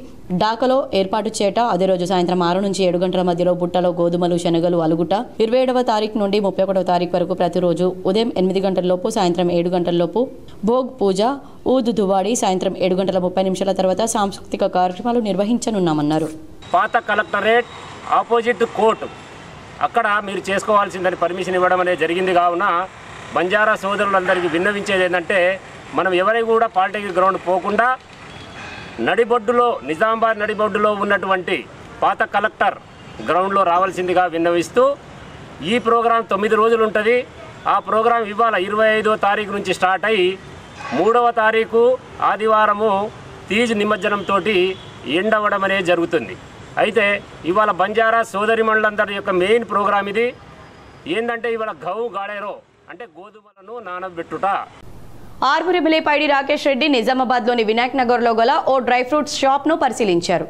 డాకలో ఏర్పాటు చేయట. అదే రోజు సాయంత్రం 6 నుంచి 7 గంటల మధ్యలో బుట్టలో గోధుమలు, శనగలు అలుగుట. 27వ తారీఖు నుండి 31వ తారీఖు వరకు ప్రతిరోజు ఉదయం 8 గంటలలోపు, సాయంత్రం 7 గంటలలోపు భోగ్ పూజ, ఊదు దువాడి, సాయంత్రం 7 గంటల 30 నిమిషాల తర్వాత సాంస్కృతిక కార్యక్రమాలు నిర్వహించనున్నామన్నారు. పాత కలెక్టరేట్ ఆపోజిట్ కోర్టు అక్కడ మీరు చేసుకోవాల్సిందని పర్మిషన్ ఇవ్వడం అనేది జరిగింది. కావున బంజారా సోదరులందరికీ విన్నవించేది ఏంటంటే, మనం ఎవరికి కూడా పాలిటెక్నిక్ గ్రౌండ్ పోకుండా నడిబొడ్డులో, నిజామాబాద్ నడిబొడ్డులో ఉన్నటువంటి పాత కలెక్టర్ గ్రౌండ్లో రావాల్సిందిగా విన్నవిస్తూ, ఈ ప్రోగ్రాం 9 రోజులు ఉంటుంది. ఆ ప్రోగ్రాం ఇవాళ 25వ తారీఖు నుంచి స్టార్ట్ అయ్యి 3వ తారీఖు ఆదివారము తీజ్ నిమజ్జనంతో ఎండవడం అనేది జరుగుతుంది. అయితే ఇవాళ బంజారా సోదరిమణులందరి యొక్క మెయిన్ ప్రోగ్రామ్ ఇది ఏంటంటే, ఇవాళ గౌ గాడేరో అంటే గోధుమలను నానబెట్టుట. ఆర్మూర్ ఎమ్మెల్యే పైడి రాకేష్ రెడ్డి నిజామాబాద్లోని వినాయక్ నగర్లో గల ఓ డ్రై ఫ్రూట్స్ షాప్ను పరిశీలించారు.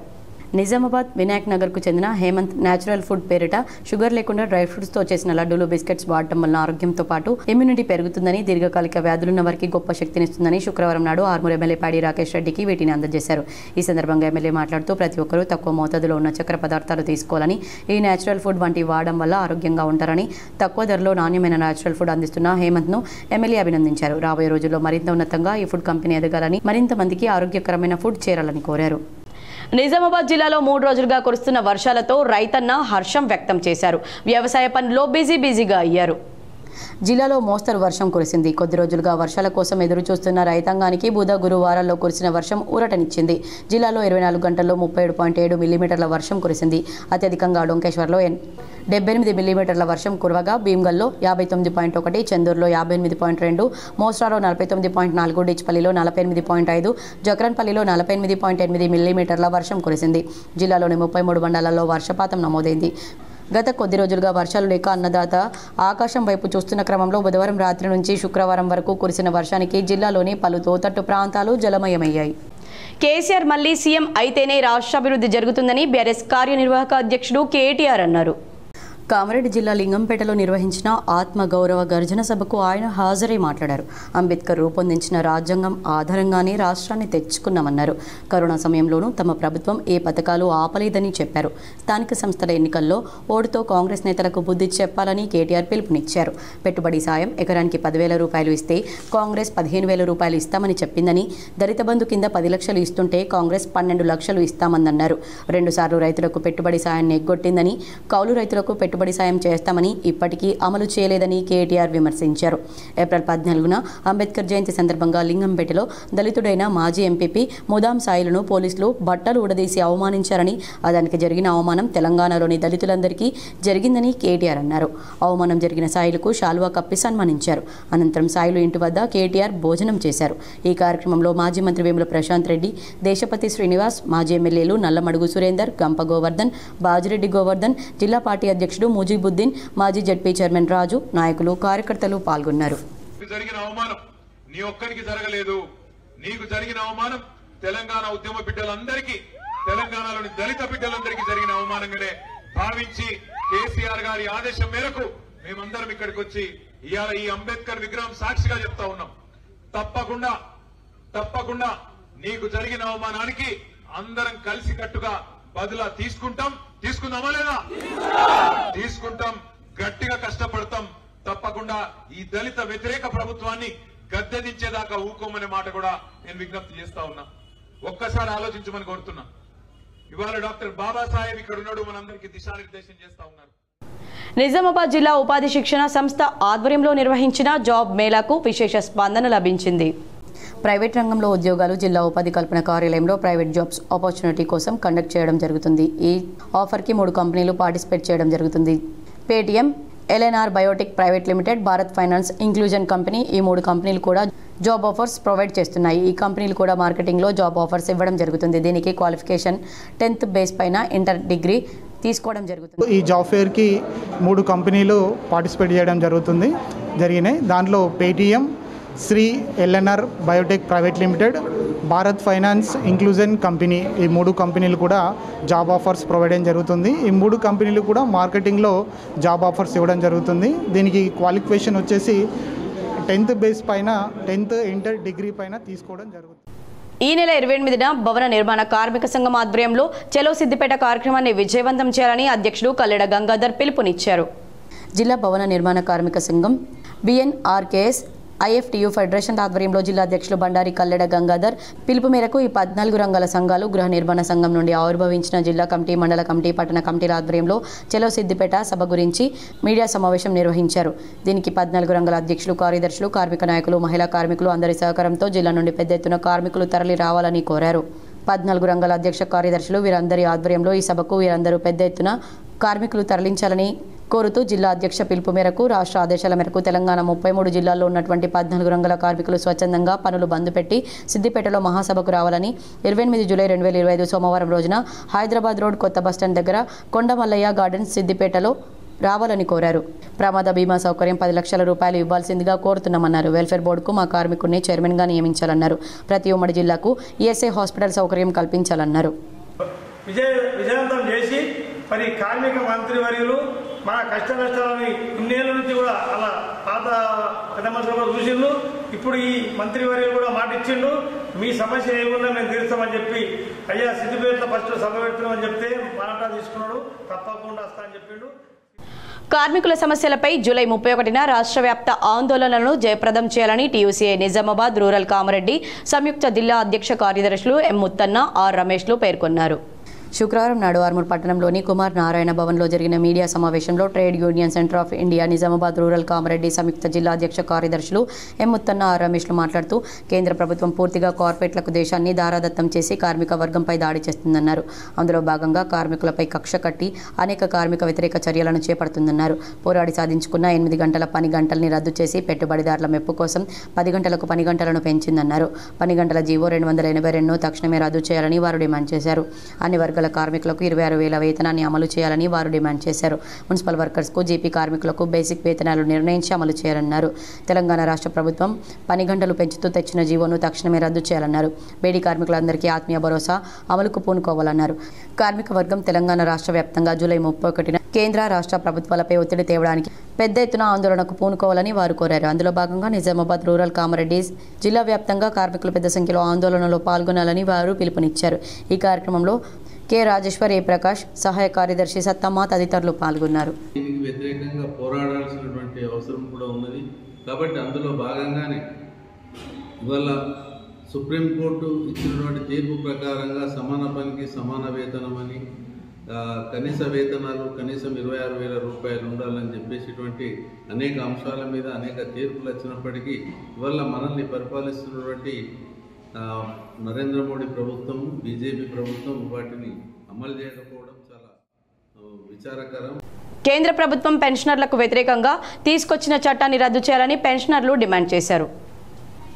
నిజామాబాద్ వినాయక్ నగర్కు చెందిన హేమంత్ న్యాచురల్ ఫుడ్ పేరిట షుగర్ లేకుండా డ్రై ఫ్రూట్స్తో చేసిన లడ్డూలు, బిస్కెట్స్ వాడటం వలన ఆరోగ్యంతో పాటు ఇమ్యూనిటీ పెరుగుతుందని, దీర్ఘకాలిక వ్యాధులున్న వారికి గొప్ప శక్తినిస్తుందని శుక్రవారం నాడు ఆర్మూర్ ఎమ్మెల్యే పైడి రాకేష్ రెడ్డికి వీటిని అందజేశారు. ఈ సందర్భంగా ఎమ్మెల్యే మాట్లాడుతూ, ప్రతి ఒక్కరూ తక్కువ మోతాదులో ఉన్న చక్కెర పదార్థాలు తీసుకోవాలని, ఈ న్యాచురల్ ఫుడ్ వంటివి వాడడం వల్ల ఆరోగ్యంగా ఉంటారని, తక్కువ ధరలో నాణ్యమైన న్యాచురల్ ఫుడ్ అందిస్తున్న హేమంత్ను ఎమ్మెల్యే అభినందించారు. రాబోయే రోజుల్లో మరింత ఉన్నతంగా ఈ ఫుడ్ కంపెనీ ఎదగాలని, మరింత మందికి ఆరోగ్యకరమైన ఫుడ్ చేరాలని కోరారు. నిజామాబాద్ జిల్లాలో 3 రోజులుగా కురుస్తున్న వర్షాలతో రైతన్న హర్షం వ్యక్తం చేశారు. వ్యవసాయ పనుల్లో బిజీగా అయ్యారు. జిల్లాలో మోస్తరు వర్షం కురిసింది. కొద్ది రోజులుగా వర్షాల కోసం ఎదురు చూస్తున్న రైతాంగానికి బుధ, గురువారాల్లో కురిసిన వర్షం ఊరటనిచ్చింది. జిల్లాలో 24 గంటల్లో 37.7 మిల్లీమీటర్ల వర్షం కురిసింది. అత్యధికంగా డొంకేశ్వర్లో 78 మిల్లీమీటర్ల వర్షం కురవగా, భీమ్గల్లో 59.1, చందూరులో 58.2, మోస్రాలో 49.4, డిచ్పల్లిలో 48.5, జక్రన్పల్లిలో 48.8 మిల్లీమీటర్ల వర్షం కురిసింది. జిల్లాలోని 33 మండలాల్లో వర్షపాతం నమోదైంది. గత కొద్ది రోజులుగా వర్షాలు లేక అన్నదాత ఆకాశం వైపు చూస్తున్న క్రమంలో బుధవారం రాత్రి నుంచి శుక్రవారం వరకు కురిసిన వర్షానికి జిల్లాలోని పలు తోతట్టు ప్రాంతాలు జలమయమయ్యాయి. కేసీఆర్ మళ్లీ సీఎం అయితేనే రాష్ట్రాభివృద్ధి జరుగుతుందని బీఆర్ఎస్ కార్యనిర్వాహక అధ్యక్షుడు కేటీఆర్ అన్నారు. కామారెడ్డి జిల్లా లింగంపేటలో నిర్వహించిన ఆత్మగౌరవ గర్జన సభకు ఆయన హాజరై మాట్లాడారు. అంబేద్కర్ రూపొందించిన రాజ్యాంగం ఆధారంగానే రాష్ట్రాన్ని తెచ్చుకున్నామన్నారు. కరోనా సమయంలోనూ తమ ప్రభుత్వం ఏ పథకాలు ఆపలేదని చెప్పారు. స్థానిక సంస్థల ఎన్నికల్లో ఓటుతో కాంగ్రెస్ నేతలకు బుద్ధి చెప్పాలని కేటీఆర్ పిలుపునిచ్చారు. పెట్టుబడి సాయం ఎకరానికి 10,000 రూపాయలు ఇస్తే కాంగ్రెస్ 15,000 రూపాయలు ఇస్తామని చెప్పిందని, దళిత బంధు కింద 10 లక్షలు ఇస్తుంటే కాంగ్రెస్ 12 లక్షలు ఇస్తామన్నారు. 2 సార్లు రైతులకు పెట్టుబడి సాయాన్ని ఎగ్గొట్టిందని, కౌలు రైతులకు పెట్టుబడి సాయం చేస్తామని ఇప్పటికీ అమలు చేయలేదని కేటీఆర్ విమర్శించారు. ఏప్రిల్ 14న అంబేద్కర్ జయంతి సందర్భంగా లింగంపేటలో దళితుడైన మాజీ ఎంపీపీ ముదాం సాయిలను పోలీసులు బట్టలు ఉడదీసి అవమానించారని, దానికి జరిగిన అవమానం తెలంగాణలోని దళితులందరికీ జరిగిందని కేటీఆర్ అన్నారు. అవమానం జరిగిన సాయిలకు శాలువా కప్పి సన్మానించారు. అనంతరం సాయిలు ఇంటి వద్ద కేటీఆర్ భోజనం చేశారు. ఈ కార్యక్రమంలో మాజీ మంత్రి వేముల ప్రశాంత్ రెడ్డి, దేశపతి శ్రీనివాస్, మాజీ ఎమ్మెల్యేలు నల్లమడుగు సురేందర్, గంప గోవర్ధన్, బాజిరెడ్డి గోవర్ధన్, జిల్లా పార్టీ అధ్యక్షుడు ముజీబుద్దీన్, మాజీ జడ్పీ చైర్మన్ రాజు, నాయకులు, కార్యకర్తలు పాల్గొన్నారు. జరిగిన అవమానం నీ ఒక్కరికి జరగలేదు. నీకు జరిగిన అవమానం తెలంగాణ ఉద్యమ బిడ్డలందరికీ, తెలంగాణలోని దళిత బిడ్డలందరికీ జరిగిన అవమానంగానే భావించి కేసీఆర్ గారి ఆదేశం మేరకు మేమందరం ఇక్కడికి వచ్చి ఇవాళ ఈ అంబేద్కర్ విగ్రహం సాక్షిగా చెప్తా ఉన్నాం. తప్పకుండా నీకు జరిగిన అవమానానికి అందరం కలిసి కట్టుగా బదులా తీసుకుందామా లేదా? తీసుకుంటాం. గట్టిగా కష్టపడతాం. తప్పకుండా ఈ దళిత వ్యతిరేక ప్రభుత్వాన్ని గద్దెదించేదాకా ఊకోమనే మాట కూడా నేను విజ్ఞప్తి చేస్తా ఉన్నా. ఒక్కసారి ఆలోచించమని కోరుతున్నా. ఇవాళ డాక్టర్ బాబాసాహెబ్ ఇక్కడ ఉన్నాడు, మనందరికీ దిశానిర్దేశం చేస్తా ఉన్నారు. నిజామాబాద్ జిల్లా ఉపాధి శిక్షణ సంస్థ ఆధ్వర్యంలో నిర్వహించిన జాబ్ మేళాకు విశేష స్పందన లభించింది. ప్రైవేట్ రంగంలో ఉద్యోగాలు జిల్లా ఉపాధి కల్పన కార్యాలయంలో ప్రైవేట్ జాబ్స్ ఆపర్చునిటీ కోసం కండక్ట్ చేయడం జరుగుతుంది. ఈ ఆఫర్కి 3 కంపెనీలు పార్టిసిపేట్ చేయడం జరుగుతుంది. Paytm, LNR biotech private limited, Bharat finance inclusion company. ఈ 3 కంపెనీలు కూడా జాబ్ ఆఫర్స్ ప్రొవైడ్ చేస్తున్నాయి. ఈ కంపెనీలు కూడా మార్కెటింగ్లో జాబ్ ఆఫర్స్ ఇవ్వడం జరుగుతుంది. దీనికి క్వాలిఫికేషన్ 10th బేస్ పైన ఇంటర్ డిగ్రీ తీసుకోవడం జరుగుతుంది. ఈ జాబ్ ఫేర్కి 3 కంపెనీలు పార్టిసిపేట్ చేయడం జరిగినాయి. దాంట్లో Paytm, Shri LNR biotech private limited, Bharat finance inclusion company. ఈ 3 కంపెనీలు కూడా జాబ్ ఆఫర్స్ ప్రొవైడ్ చేయడం జరుగుతుంది. ఈ 3 కంపెనీలు కూడా మార్కెటింగ్లో జాబ్ ఆఫర్స్ ఇవ్వడం జరుగుతుంది. దీనికి క్వాలిఫికేషన్ వచ్చేసి 10th బేస్ పైన 10th ఇంటర్ డిగ్రీ పైన తీసుకోవడం జరుగుతుంది. ఈ నెల 28న భవన నిర్మాణ కార్మిక సంఘం ఆధ్వర్యంలో చలో సిద్దిపేట కార్యక్రమాన్ని విజయవంతం చేయాలని అధ్యక్షుడు కల్లెడ గంగాధర్ పిలుపునిచ్చారు. జిల్లా భవన నిర్మాణ కార్మిక సంఘం బిఎన్ఆర్కేఎస్ ఐఎఫ్టియు ఫెడరేషన్ ఆధ్వర్యంలో జిల్లా అధ్యక్షులు బండారి కల్లెడ గంగాధర్ పిలుపు మేరకు ఈ 14 రంగాల సంఘాలు గృహ నిర్మాణ సంఘం నుండి ఆవిర్భవించిన జిల్లా కమిటీ, మండల కమిటీ, పట్టణ కమిటీల ఆధ్వర్యంలో చలో సిద్దిపేట సభ గురించి మీడియా సమావేశం నిర్వహించారు. దీనికి 14 రంగాల అధ్యక్షులు, కార్యదర్శులు, కార్మిక నాయకులు, మహిళా కార్మికులు అందరి సహకారంతో జిల్లా నుండి పెద్ద ఎత్తున కార్మికులు తరలి రావాలని కోరారు. 14 రంగాల అధ్యక్ష కార్యదర్శులు వీరందరి ఆధ్వర్యంలో ఈ సభకు వీరందరూ పెద్ద ఎత్తున కార్మికులు తరలించాలని కోరుతూ జిల్లా అధ్యక్ష పిలుపు మేరకు రాష్ట్ర ఆదేశాల మేరకు తెలంగాణ 33 జిల్లాల్లో ఉన్నటువంటి 14 రంగాల కార్మికులు స్వచ్ఛందంగా పనులు బంద్ పెట్టి సిద్దిపేటలో మహాసభకు రావాలని 28 జూలై 2025 సోమవారం రోజున హైదరాబాద్ రోడ్ కొత్త బస్టాండ్ దగ్గర కొండమల్లయ్య గార్డెన్స్ సిద్దిపేటలో రావాలని కోరారు. ప్రమాద బీమా సౌకర్యం 10 లక్షల రూపాయలు ఇవ్వాల్సిందిగా కోరుతున్నామన్నారు. వెల్ఫేర్ బోర్డుకు మా కార్మికుడిని చైర్మన్గా నియమించాలన్నారు. ప్రతి ఉమ్మడి జిల్లాకు ఈఎస్ఐ హాస్పిటల్ సౌకర్యం కల్పించాలన్నారు. విజయవంతం చేసి మరి కార్మిక మంత్రి వర్యులు మన కష్ట నష్టాలని ఇన్నేళ్ళ నుంచి కూడా అలా పాత పెద్ద మంత్రులు చూసిండు. ఇప్పుడు ఈ మంత్రి వర్యులు కూడా మాట ఇచ్చిండు, మీ సమస్య ఏమున్నా మేము తీరుస్తామని చెప్పి, అయ్యా సిద్దిపేటలో ఫస్ట్ సభ పెడుతున్నామని చెప్తే మాట తీసుకున్నాడు, తప్పకుండా వస్తా అని చెప్పిండు. కార్మికుల సమస్యలపై జూలై 31న రాష్ట్ర వ్యాప్త ఆందోళనలను జయప్రదం చేయాలని టీయూసీఐ నిజామాబాద్ రూరల్ కామారెడ్డి సంయుక్త జిల్లా అధ్యక్ష కార్యదర్శులు ఎం ముత్తన్న, ఆర్ రమేష్లు పేర్కొన్నారు. శుక్రవారం నాడు ఆర్మూర్ పట్టణంలోని కుమార్ నారాయణ భవన్లో జరిగిన మీడియా సమావేశంలో trade union centre of India Nizamabad rural Kamareddy సంయుక్త జిల్లా అధ్యక్ష కార్యదర్శులు ఎం ముత్తన్న, ఆర్ రమేష్లు మాట్లాడుతూ కేంద్ర ప్రభుత్వం పూర్తిగా కార్పొరేట్లకు దేశాన్ని దారాదత్తం చేసి కార్మిక వర్గంపై దాడి చేస్తుందన్నారు. అందులో భాగంగా కార్మికులపై కక్ష కట్టి అనేక కార్మిక వ్యతిరేక చర్యలను చేపడుతుందన్నారు. పోరాడి సాధించుకున్న 8 గంటల పని గంటల్ని రద్దు చేసి పెట్టుబడిదారుల మెప్పు కోసం 10 గంటలకు పని గంటలను పెంచిందన్నారు. పని గంటల జీవో 282ను తక్షణమే రద్దు చేయాలని వారు డిమాండ్ చేశారు. అన్ని వర్గాల కార్మికులకు 26,000 వేతనాన్ని అమలు చేయాలని వారు డిమాండ్ చేశారు. మున్సిపల్ వర్కర్స్కు, జీపీ కార్మికులకు బేసిక్ వేతనాలు నిర్ణయించి అమలు చేయాలన్నారు. తెలంగాణ రాష్ట్ర ప్రభుత్వం పని గంటలు పెంచుతూ తెచ్చిన జీవోను తక్షణమే రద్దు చేయాలన్నారు. బేడీ కార్మికులందరికీ ఆత్మీయ భరోసా అమలుకు పూనుకోవాలన్నారు. కార్మిక వర్గం తెలంగాణ రాష్ట్ర వ్యాప్తంగా జూలై 31న కేంద్ర రాష్ట్ర ప్రభుత్వాలపై ఒత్తిడి తేవడానికి పెద్ద ఎత్తున ఆందోళనకు పూనుకోవాలని వారు కోరారు. అందులో భాగంగా నిజామాబాద్ రూరల్ కామారెడ్డి జిల్లా వ్యాప్తంగా కార్మికులు పెద్ద సంఖ్యలో ఆందోళనలో పాల్గొనాలని వారు పిలుపునిచ్చారు. ఈ కార్యక్రమంలో కె రాజేశ్వర్, ఏ ప్రకాష్, సహాయ కార్యదర్శి సత్తమ్మ తదితరులు పాల్గొన్నారు. దీనికి వ్యతిరేకంగా పోరాడాల్సినటువంటి అవసరం కూడా ఉన్నది. కాబట్టి అందులో భాగంగానే ఇవాళ సుప్రీంకోర్టు ఇచ్చినటువంటి తీర్పు ప్రకారంగా సమాన పనికి సమాన వేతనం అని, కనీస వేతనాలు కనీసం 26,000 రూపాయలు ఉండాలని చెప్పేసిటువంటి అనేక అంశాల మీద అనేక తీర్పులు వచ్చినప్పటికీ ఇవాళ మనల్ని పరిపాలిస్తున్నటువంటి నరేంద్ర మోడీ ప్రభుత్వం, బీజేపీ ప్రభుత్వం వాటిని అమలు చేయకపోవడం చాలా విచారకరం. కేంద్ర ప్రభుత్వం పెన్షనర్లకు వ్యతిరేకంగా తీసుకొచ్చిన చట్టాన్ని రద్దు చేయాలని పెన్షనర్లు డిమాండ్ చేశారు.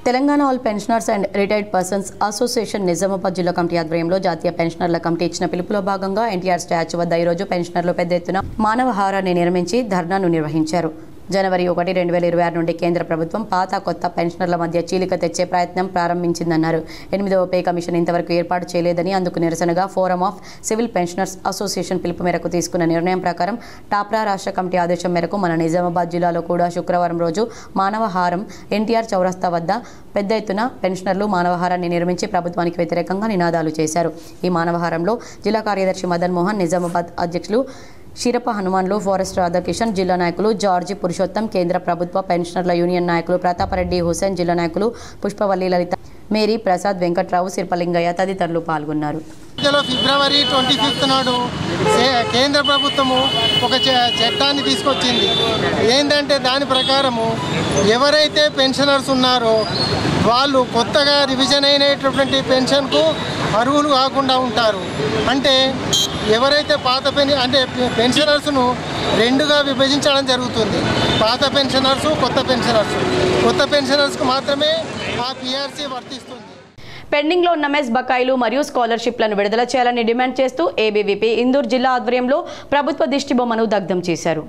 Telangana all pensioners and retired persons association Nizamabad జిల్లా కమిటీ ఆధ్వర్యంలో జాతీయ పెన్షనర్ల కమిటీ ఇచ్చిన పిలుపులో భాగంగా ఎన్టీఆర్ స్టాచ్యూ వద్ద ఈరోజు పెన్షనర్లు పెద్ద ఎత్తున మానవహారాన్ని నిర్మించి ధర్నాను నిర్వహించారు. జనవరి 1, 2026 నుండి కేంద్ర ప్రభుత్వం పాత కొత్త పెన్షనర్ల మధ్య చీలిక తెచ్చే ప్రయత్నం ప్రారంభించిందన్నారు. 8వ పే కమిషన్ ఇంతవరకు ఏర్పాటు చేయలేదని, అందుకు నిరసనగా forum of civil pensioners association పిలుపు మేరకు తీసుకున్న నిర్ణయం ప్రకారం టాప్రా రాష్ట్ర కమిటీ ఆదేశం మేరకు మన నిజామాబాద్ జిల్లాలో కూడా శుక్రవారం రోజు మానవహారం ఎన్టీఆర్ చౌరస్తా వద్ద పెద్ద ఎత్తున పెన్షనర్లు మానవహారాన్ని నిర్మించి ప్రభుత్వానికి వ్యతిరేకంగా నినాదాలు చేశారు. ఈ మానవహారంలో జిల్లా కార్యదర్శి మదన్ మోహన్, నిజామాబాద్ అధ్యక్షులు షిరప హనుమాన్లు, ఫారెస్ట్ రాధాకిషన్, జిల్లా నాయకులు జార్జి పురుషోత్తం, కేంద్ర ప్రభుత్వ పెన్షనర్ల యూనియన్ నాయకులు ప్రతాపరెడ్డి హుసేన్, జిల్లా నాయకులు పుష్పవల్లి లలిత, మేరీ ప్రసాద్, వెంకట్రావు, సిర్పలింగయ్య తదితరులు పాల్గొన్నారు. ఫిబ్రవరి 25 నాడు కేంద్ర ప్రభుత్వము ఒక చట్టాన్ని తీసుకొచ్చింది. ఏంటంటే దాని ప్రకారము ఎవరైతే పెన్షనర్స్ ఉన్నారో వాళ్ళు కొత్తగా రివిజన్ అయినటువంటి పెన్షన్కు అర్హులు కాకుండా ఉంటారు. అంటే ఎవరైతే పెన్షనర్స్ను రెండుగా విభజించడం జరుగుతుంది. పాత పెన్షనర్స్, కొత్త పెన్షనర్స్కు మాత్రమే ఆ పిఆర్సీ వర్తిస్తుంది. పెండింగ్లో ఉన్న మెస్ బకాయిలు మరియు స్కాలర్షిప్లను విడుదల చేయాలని డిమాండ్ చేస్తూ ఏబీవీపీ ఇందూరు జిల్లా ఆధ్వర్యంలో ప్రభుత్వ దిష్టిబొమ్మను దగ్ధం చేశారు.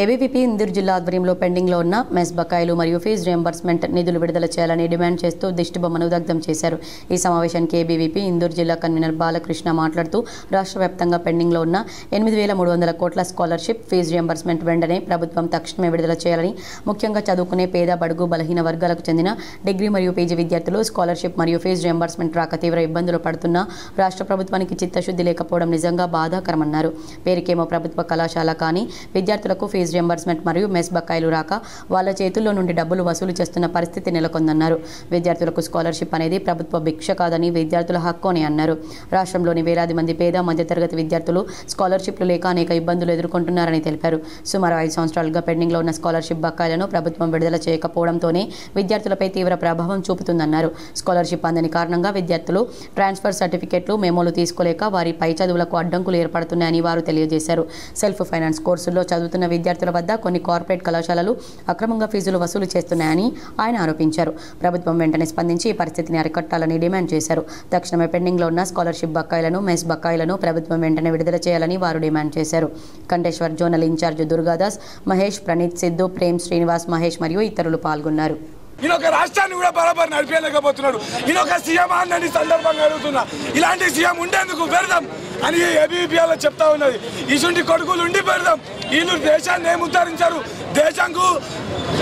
ఏబీవీపీ ఇందూరు జిల్లా ఆధ్వర్యంలో పెండింగ్లో ఉన్న మెస్ బకాయిలు మరియు ఫీజు రియంబర్స్మెంట్ నిధులు విడుదల చేయాలని డిమాండ్ చేస్తూ దిష్టిబొమ్మను దగ్ధం చేశారు. ఈ సమావేశానికి ఏబీవీపీ ఇందూరు జిల్లా కన్వీనర్ బాలకృష్ణ మాట్లాడుతూ రాష్ట్ర వ్యాప్తంగా పెండింగ్లో ఉన్న 8,300 కోట్ల స్కాలర్షిప్ ఫీజు రియంబర్స్మెంట్ వెంటనే ప్రభుత్వం తక్షణమే విడుదల చేయాలని, ముఖ్యంగా చదువుకునే పేద, బడుగు, బలహీన వర్గాలకు చెందిన డిగ్రీ మరియు పీజీ విద్యార్థులు స్కాలర్షిప్ మరియు ఫీజు రియంబర్స్మెంట్ రాక తీవ్ర ఇబ్బందులు పడుతున్నా రాష్ట్ర ప్రభుత్వానికి చిత్తశుద్ధి లేకపోవడం నిజంగా బాధాకరమన్నారు. పేరుకేమో ప్రభుత్వ కళాశాల కానీ విద్యార్థులకు ఫీజు రియంబర్స్మెంట్ మరియు మెస్ బకాయిలు రాక వాళ్ళ చేతుల్లో నుండి డబ్బులు వసూలు చేస్తున్న పరిస్థితి నెలకొందన్నారు. విద్యార్థులకు స్కాలర్షిప్ అనేది ప్రభుత్వ భిక్ష కాదని, విద్యార్థుల హక్కు అని అన్నారు. రాష్ట్రంలోని వేలాది మంది పేద, మధ్యతరగతి విద్యార్థులు స్కాలర్షిప్లు లేక అనేక ఇబ్బందులు ఎదుర్కొంటున్నారని తెలిపారు. సుమారు 5 సంవత్సరాలుగా పెండింగ్లో ఉన్న స్కాలర్షిప్ బకాయిలను ప్రభుత్వం విడుదల చేయకపోవడంతోనే విద్యార్థులపై తీవ్ర ప్రభావం చూపుతుందన్నారు. స్కాలర్షిప్ అందని కారణంగా విద్యార్థులు ట్రాన్స్ఫర్ సర్టిఫికెట్లు, మెమోలు తీసుకోలేక వారి పై చదువులకు అడ్డంకులు ఏర్పడుతున్నాయని వారు తెలియజేశారు. సెల్ఫ్ ఫైనాన్స్ కోర్సుల్లో చదువుతున్న విద్యార్థుల వద్ద కొన్ని కార్పొరేట్ కళాశాలలు అక్రమంగా ఫీజులు వసూలు చేస్తున్నాయని ఆయన ఆరోపించారు. ప్రభుత్వం వెంటనే స్పందించి ఈ పరిస్థితిని అరికట్టాలని డిమాండ్ చేశారు. తక్షణమే పెండింగ్లో ఉన్న స్కాలర్షిప్ బకాయిలను, మెస్ బకాయిలను ప్రభుత్వం వెంటనే విడుదల చేయాలని వారు డిమాండ్ చేశారు. కంటేశ్వర్ జోనల్ ఇన్ఛార్జ్ దుర్గాదాస్, మహేష్, ప్రణీత్, సిద్ధు, ప్రేమ్, శ్రీనివాస్, మహేష్ మరియు ఇతరులు పాల్గొన్నారు. ఈయనొక రాష్ట్రాన్ని కూడా బరాబర్ నడిపేయలేకపోతున్నాడు. ఈయనొక సీఎం అని సందర్భంగా అడుగుతున్నా. ఇలాంటి సీఎం ఉండేందుకు పెడదాం అని ఏబీపీలో చెప్తా ఉన్నది. ఇటువంటి కొడుకులు ఉండి పెడదాం. వీళ్ళు దేశాన్ని ఏమి ఉద్ధరించారు? దేశంకు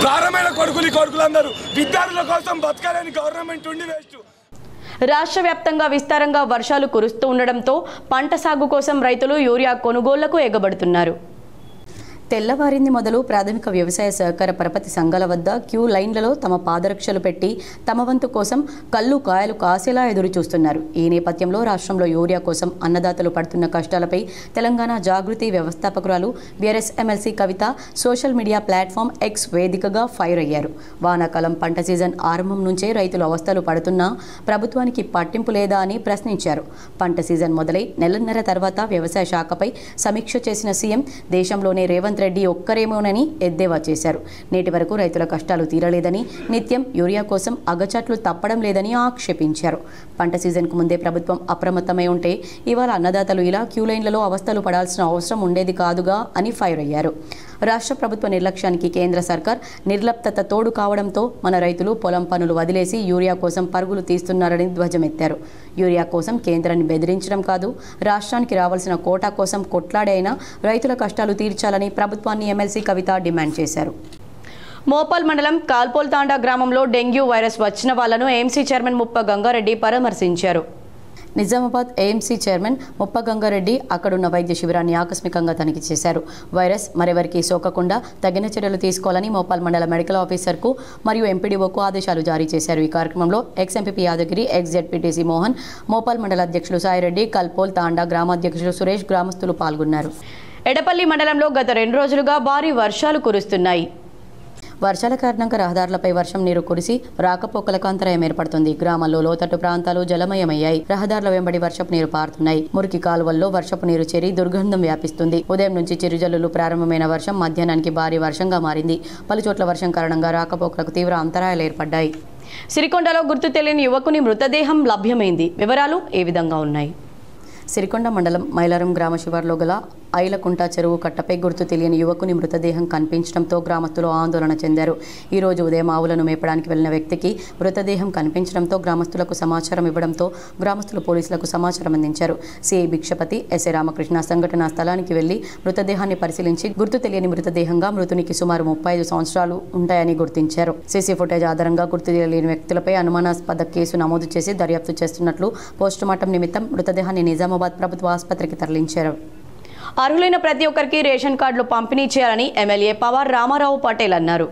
ప్రారంభమైన కొడుకులందరూ విద్యార్థుల కోసం బతకాలని గవర్నమెంట్ ఉండి వేస్ట్. రాష్ట్ర వ్యాప్తంగా విస్తారంగా వర్షాలు కురుస్తూ ఉండడంతో పంట సాగు కోసం రైతులు యూరియా కొనుగోళ్లకు ఎగబడుతున్నారు. తెల్లవారింది మొదలు ప్రాథమిక వ్యవసాయ సహకార పరపతి సంఘాల వద్ద క్యూ లైన్లలో తమ పాదరక్షలు పెట్టి తమ వంతు కోసం కళ్ళు కాయలు కాసేలా ఎదురు చూస్తున్నారు. ఈ నేపథ్యంలో రాష్ట్రంలో యూరియా కోసం అన్నదాతలు పడుతున్న కష్టాలపై తెలంగాణ జాగృతి వ్యవస్థాపకురాలు బీఆర్ఎస్ ఎమ్మెల్సీ కవిత సోషల్ మీడియా ప్లాట్ఫామ్ ఎక్స్ వేదికగా ఫైర్ అయ్యారు. వానాకాలం పంట సీజన్ ఆరంభం నుంచే రైతులు అవస్థలు పడుతున్నా ప్రభుత్వానికి పట్టింపు లేదా అని ప్రశ్నించారు. పంట సీజన్ మొదలై నెలన్నర తర్వాత వ్యవసాయ శాఖపై సమీక్ష చేసిన సీఎం దేశంలోనే రేవంత్ రెడ్డి ఒక్కరేమోనని ఎద్దేవా చేశారు. నేటి వరకు రైతుల కష్టాలు తీరలేదని, నిత్యం యూరియా కోసం అగచాట్లు తప్పడం లేదని ఆక్షేపించారు. పంట సీజన్కు ముందే ప్రభుత్వం అప్రమత్తమై ఉంటే ఇవాళ అన్నదాతలు ఇలా క్యూ లైన్లలో అవస్థలు పడాల్సిన అవసరం ఉండేది కాదుగా అని ఫైర్ అయ్యారు. రాష్ట్ర ప్రభుత్వ నిర్లక్ష్యానికి కేంద్ర సర్కార్ నిర్లప్తత తోడు కావడంతో మన రైతులు పొలం పనులు వదిలేసి యూరియా కోసం పరుగులు తీస్తున్నారని ధ్వజమెత్తారు. యూరియా కోసం కేంద్రాన్ని బెదిరించడం కాదు, రాష్ట్రానికి రావాల్సిన కోటా కోసం కొట్లాడైనా రైతుల కష్టాలు తీర్చాలని ప్రభుత్వాన్ని ఎమ్మెల్సీ కవిత డిమాండ్ చేశారు. మోపాల్ మండలం కాల్పోల్ తాండా గ్రామంలో డెంగ్యూ వైరస్ వచ్చిన వాళ్లను ఏఎంసీ చైర్మన్ ముప్ప గంగారెడ్డి పరామర్శించారు. నిజామాబాద్ ఏఎంసీ చైర్మన్ ముప్ప గంగారెడ్డి అక్కడున్న వైద్య శిబిరాన్ని ఆకస్మికంగా తనిఖీ చేశారు. వైరస్ మరెవరికి సోకకుండా తగిన చర్యలు తీసుకోవాలని మోపాల్ మండల మెడికల్ ఆఫీసర్కు మరియు ఎంపీడీఓకు ఆదేశాలు జారీ చేశారు. ఈ కార్యక్రమంలో ex MP Yadagiri, ex ZPTC Mohan, Mopal మండల అధ్యక్షులు సాయిరెడ్డి, కల్పోల్ తాండా గ్రామాధ్యక్షులు సురేష్, గ్రామస్తులు పాల్గొన్నారు. ఎడపల్లి మండలంలో గత 2 రోజులుగా భారీ వర్షాలు కురుస్తున్నాయి. వర్షాల కారణంగా రహదారులపై వర్షం నీరు కురిసి రాకపోకలకు అంతరాయం ఏర్పడుతుంది. గ్రామాల్లో లోతట్టు ప్రాంతాలు జలమయమయ్యాయి. రహదారుల వెంబడి వర్షపు నీరు పారుతున్నాయి. మురికి కాలువల్లో వర్షపు నీరు చేరి దుర్గంధం వ్యాపిస్తుంది. ఉదయం నుంచి చిరుజల్లులు ప్రారంభమైన వర్షం మధ్యాహ్నానికి భారీ వర్షంగా మారింది. పలుచోట్ల వర్షం కారణంగా రాకపోకలకు తీవ్ర అంతరాయాలు ఏర్పడ్డాయి. సిరికొండలో గుర్తు తెలియని యువకుని మృతదేహం లభ్యమైంది. వివరాలు ఏ విధంగా ఉన్నాయి? సిరికొండ మండలం మైలారం గ్రామ శివార్లో గల ఐలకుంట చెరువు కట్టపై గుర్తు తెలియని యువకుని మృతదేహం కనిపించడంతో గ్రామస్తులు ఆందోళన చెందారు. ఈ రోజు ఉదయం ఆవులను మేపడానికి వెళ్లిన వ్యక్తికి మృతదేహం కనిపించడంతో గ్రామస్తులకు సమాచారం ఇవ్వడంతో గ్రామస్తులు పోలీసులకు సమాచారం అందించారు. సిఐ భిక్షపతి, ఎస్ఐ రామకృష్ణ సంఘటనా స్థలానికి వెళ్లి మృతదేహాన్ని పరిశీలించి గుర్తు తెలియని మృతదేహంగా మృతునికి సుమారు 35 సంవత్సరాలు ఉంటాయని గుర్తించారు. సీసీ ఫుటేజ్ ఆధారంగా గుర్తు తెలియని వ్యక్తులపై అనుమానాస్పద కేసు నమోదు చేసి దర్యాప్తు చేస్తున్నట్లు పోస్టుమార్టం నిమిత్తం మృతదేహాన్ని నిజామాబాద్ ప్రభుత్వ ఆసుపత్రికి తరలించారు. అర్హులైన ప్రతి ఒక్కరికి రేషన్ కార్డులు పంపిణీ చేయాలని ఎమ్మెల్యే పవార్ రామారావు పటేల్ అన్నారు.